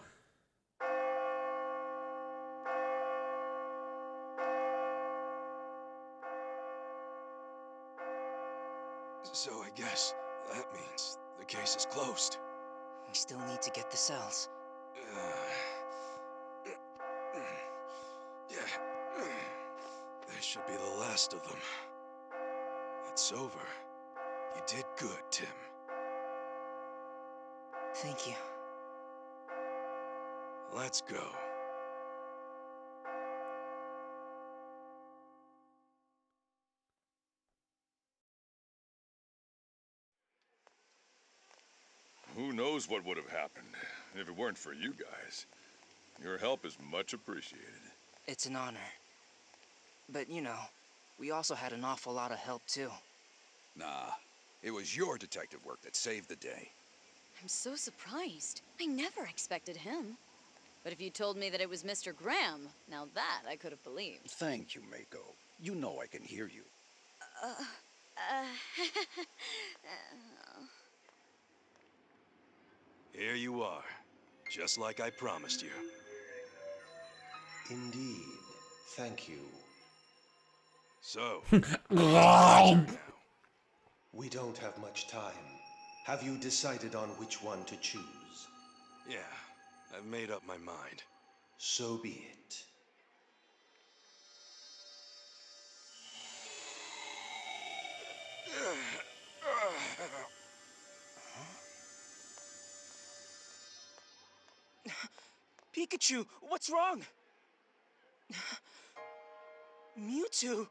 I: So I guess that means the case is closed.
E: We still need to get the cells.
I: Yeah. This should be the last of them. It's over. You did good, Tim.
E: Thank you.
I: Let's go.
H: Who knows what would have happened if it weren't for you guys. Your help is much appreciated.
E: It's an honor. But, you know, we also had an awful lot of help, too.
I: Nah, it was your detective work that saved the day.
L: I'm so surprised. I never expected him. But if you told me that it was Mr. Graham, now that I could have believed.
M: Thank you, Mako. You know I can hear you.
C: Here you are, just like I promised you.
D: Indeed. Thank you.
C: So,
D: we don't have much time. Have you decided on which one to choose?
C: yeah, I've made up my mind.
D: So be it.
E: Pikachu, what's wrong? Mewtwo.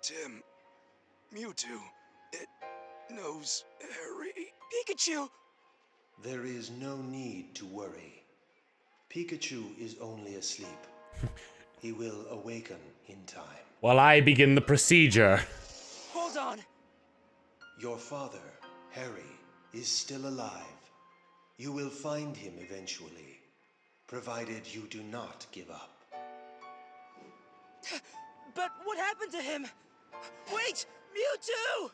I: Tim, Mewtwo, it knows Harry.
E: Pikachu!
D: There is no need to worry. Pikachu is only asleep. He will awaken in time.
A: While I begin the procedure.
E: Hold on!
D: Your father, Harry, is still alive. You will find him eventually, provided you do not give up.
E: But what happened to him? Wait! Mewtwo!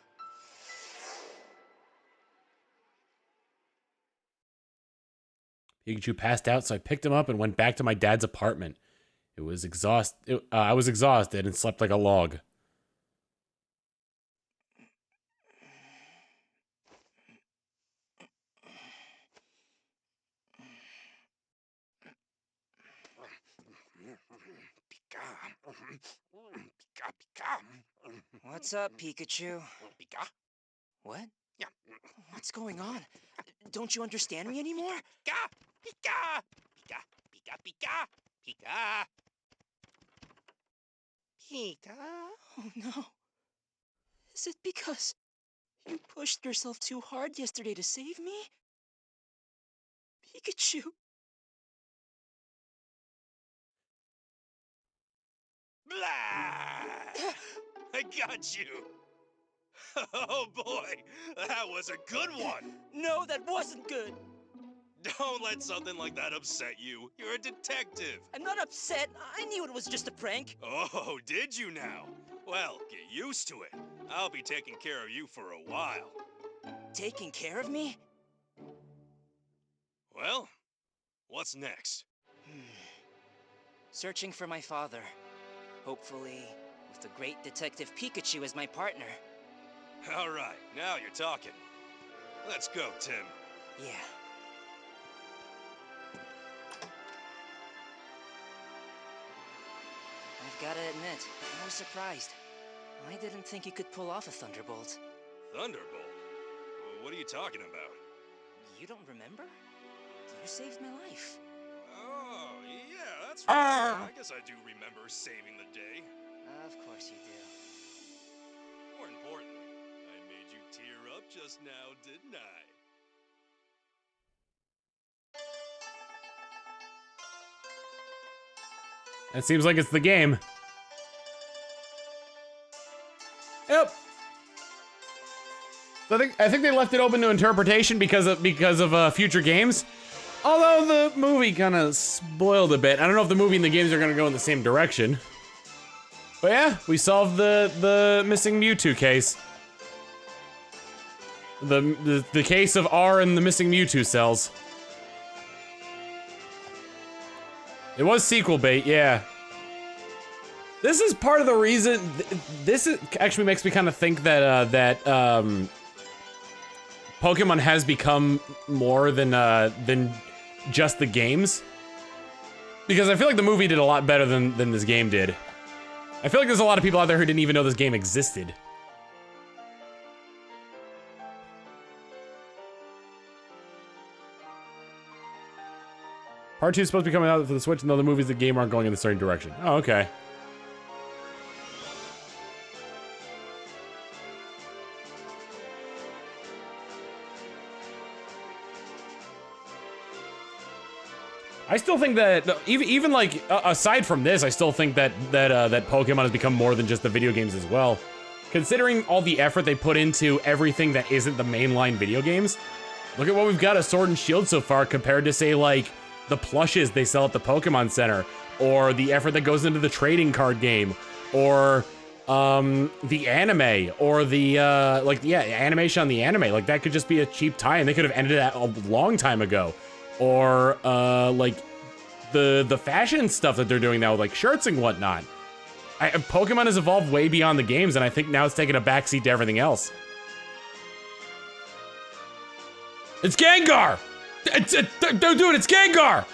A: Pikachu passed out, so I picked him up and went back to my dad's apartment. I was exhausted and slept like a log.
E: What's up, Pikachu? What? What's going on? Don't you understand me anymore? Oh no. Is it because you pushed yourself too hard yesterday to save me? Pikachu.
C: Blah! I got you. Oh boy, that was a good one.
E: No, that wasn't good.
C: Don't let something like that upset you. You're a detective.
E: I'm not upset. I knew it was just a prank.
C: Oh, did you now? Well, get used to it. I'll be taking care of you for a while.
E: Taking care of me?
C: Well, what's next?
E: Searching for my father. Hopefully, with the great detective Pikachu as my partner.
C: All right, now you're talking. Let's go, Tim.
E: Yeah. I've gotta admit, I was surprised. I didn't think you could pull off a Thunderbolt.
C: Thunderbolt? What are you talking about?
E: You don't remember? You saved my life.
C: Oh, yeah, that's right. I guess I do remember saving the day.
E: Of course you do.
C: More importantly, I made you tear up just now, didn't I?
A: It seems like it's the game. Yep. So I think they left it open to interpretation because of future games. Although the movie kind of spoiled a bit. I don't know if the movie and the games are going to go in the same direction. But yeah, we solved the missing Mewtwo case. The case of R and the missing Mewtwo cells. It was sequel bait, yeah. This is part of the reason. Actually makes me kind of think that Pokemon has become more than just the games, because I feel like the movie did a lot better than this game did. I feel like there's a lot of people out there who didn't even know this game existed. Part 2 is supposed to be coming out for the Switch, and though the movies and the game aren't going in the same direction. Oh, okay. I still think that even like aside from this, I still think that Pokemon has become more than just the video games as well. Considering all the effort they put into everything that isn't the mainline video games, look at what we've got at Sword and Shield so far compared to, say, like the plushes they sell at the Pokemon Center, or the effort that goes into the trading card game, or the anime, or the animation on the anime. Like that could just be a cheap tie, and they could have ended that a long time ago. Or like the fashion stuff that they're doing now, like shirts and whatnot. Pokemon has evolved way beyond the games, and I think now it's taking a backseat to everything else. It's Gengar! Dude, it's Gengar!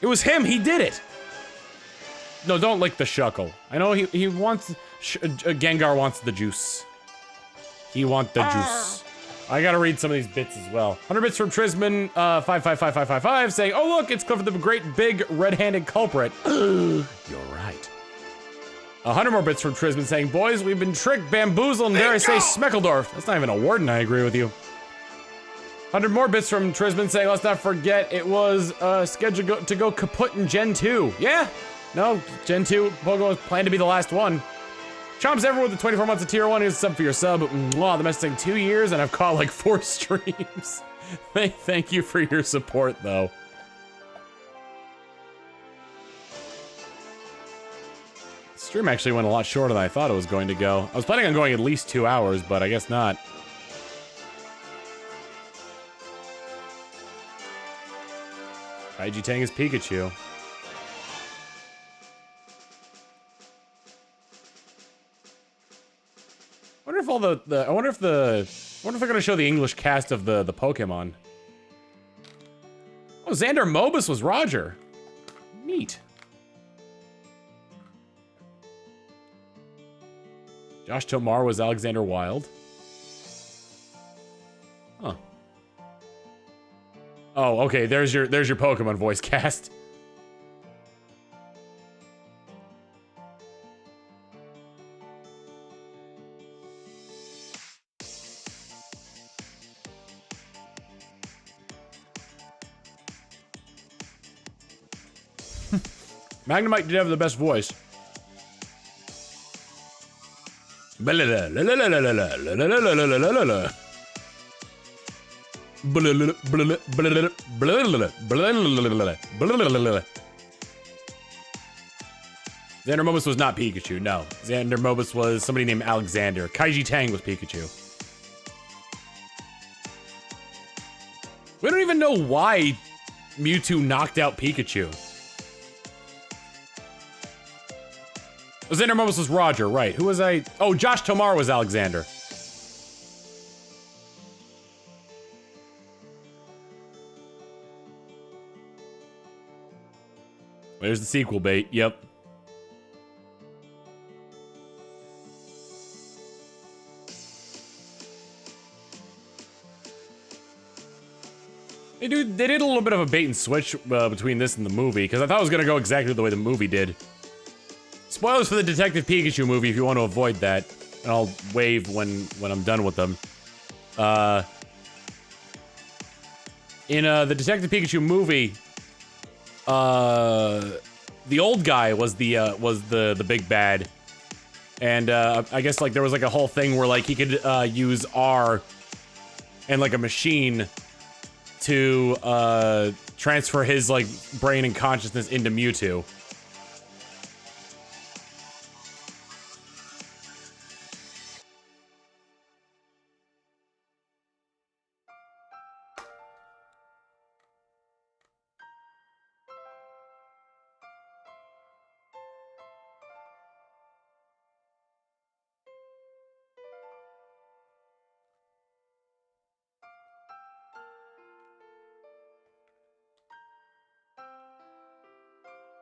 A: It was him, he did it! No, don't lick the Shuckle. I know he wants... Gengar wants the juice. He wants the juice. I gotta read some of these bits as well. 100 bits from Trisman, 555555, saying, oh look, it's Clifford the great big red-handed culprit. You're right. 100 more bits from Trisman saying, boys, we've been tricked, bamboozled, and dare I say, Smeckledorf. That's not even a word, and I agree with you. 100 more bits from Trisman saying, let's not forget, it was scheduled to go kaput in Gen 2. Yeah, no, Gen 2 Pokemon was planned to be the last one. Chomps everyone with the 24 months of tier 1. Here's a sub for your sub. Wow, the message saying 2 years, and I've caught like 4 streams. Thank you for your support, though. Stream actually went a lot shorter than I thought it was going to go. I was planning on going at least 2 hours, but I guess not. Kaiji Tang is Pikachu. I wonder if they're gonna show the English cast of the Pokemon. Oh, Xander Mobus was Roger. Neat. Josh Tomar was Alexander Wild. Huh. Oh, okay. There's your Pokemon voice cast. Magnemite did have the best voice. Xander Mobus was not Pikachu, no. Xander Mobus was somebody named Alexander. Kaiji Tang was Pikachu. We don't even know why Mewtwo knocked out Pikachu. Xander Mobus was Roger, right. Who was I? Oh, Josh Tomar was Alexander. There's the sequel bait, yep. They did a little bit of a bait and switch between this and the movie, because I thought it was going to go exactly the way the movie did. Spoilers for the Detective Pikachu movie if you want to avoid that. And I'll wave when I'm done with them. In the Detective Pikachu movie, the old guy was the big bad. And I guess like there was like a whole thing where like he could use R and like a machine to transfer his like brain and consciousness into Mewtwo.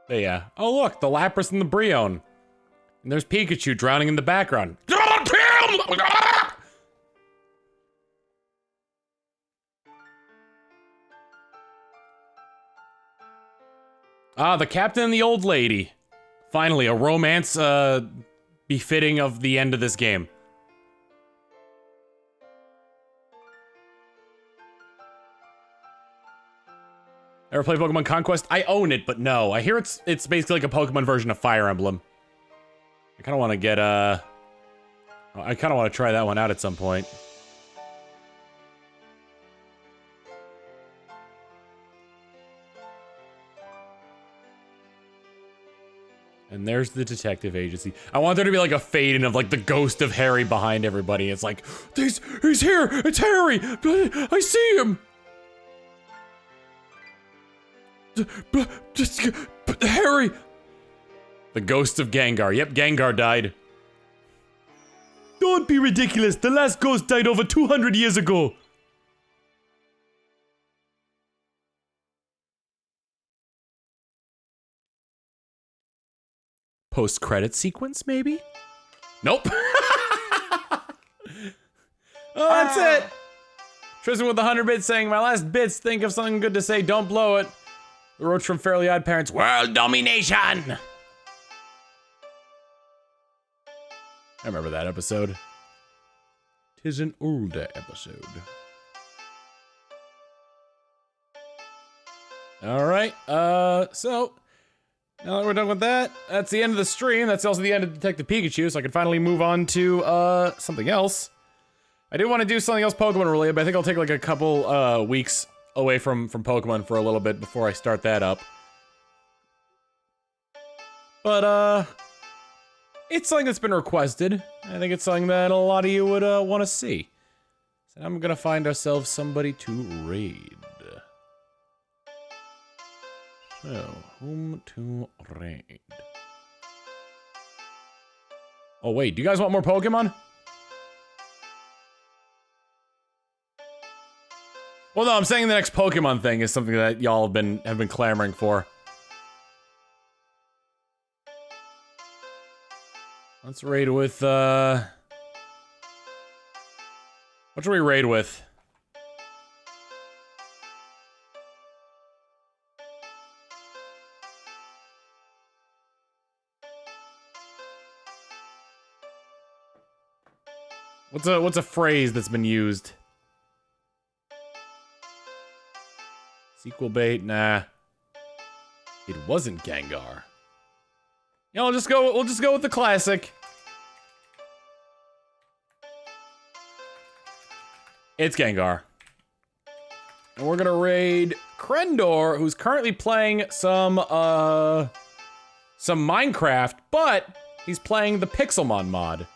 A: But yeah. Oh look, the Lapras and the Brionne. And there's Pikachu drowning in the background. Ah, the captain and the old lady. Finally, a romance befitting of the end of this game. Ever play Pokemon Conquest? I own it, but no. I hear it's basically like a Pokemon version of Fire Emblem. I kind of want to get I kind of want to try that one out at some point. And there's the detective agency. I want there to be like a fade in of like the ghost of Harry behind everybody. It's like, he's here! It's Harry! I see him! Harry! The ghost of Gengar. Yep, Gengar died. Don't be ridiculous. The last ghost died over 200 years ago. Post-credit sequence, maybe? Nope. Oh, that's it. Tristan with the 100 bits saying, my last bits, think of something good to say, don't blow it. The Roach from Fairly Odd Parents, world domination! I remember that episode. 'Tis an older episode. Alright, so, now that we're done with that, that's the end of the stream. That's also the end of Detective Pikachu, so I can finally move on to, something else. I did want to do something else Pokemon related, but I think I'll take like a couple, weeks away from Pokemon for a little bit before I start that up. But, it's something that's been requested. I think it's something that a lot of you would, want to see. So I'm gonna find ourselves somebody to raid. So, whom to raid? Oh wait, do you guys want more Pokemon? Well, no, I'm saying the next Pokemon thing is something that y'all have been clamoring for. Let's raid with, what should we raid with? What's a phrase that's been used? Sequel bait? Nah. It wasn't Gengar. Yeah, we'll just go with the classic. It's Gengar. And we're gonna raid Krendor, who's currently playing some Minecraft, but he's playing the Pixelmon mod.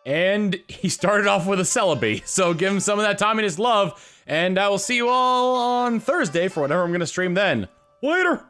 A: And he started off with a Celebi, so give him some of that Tomminess love, and I will see you all on Thursday for whatever I'm gonna stream then. Later!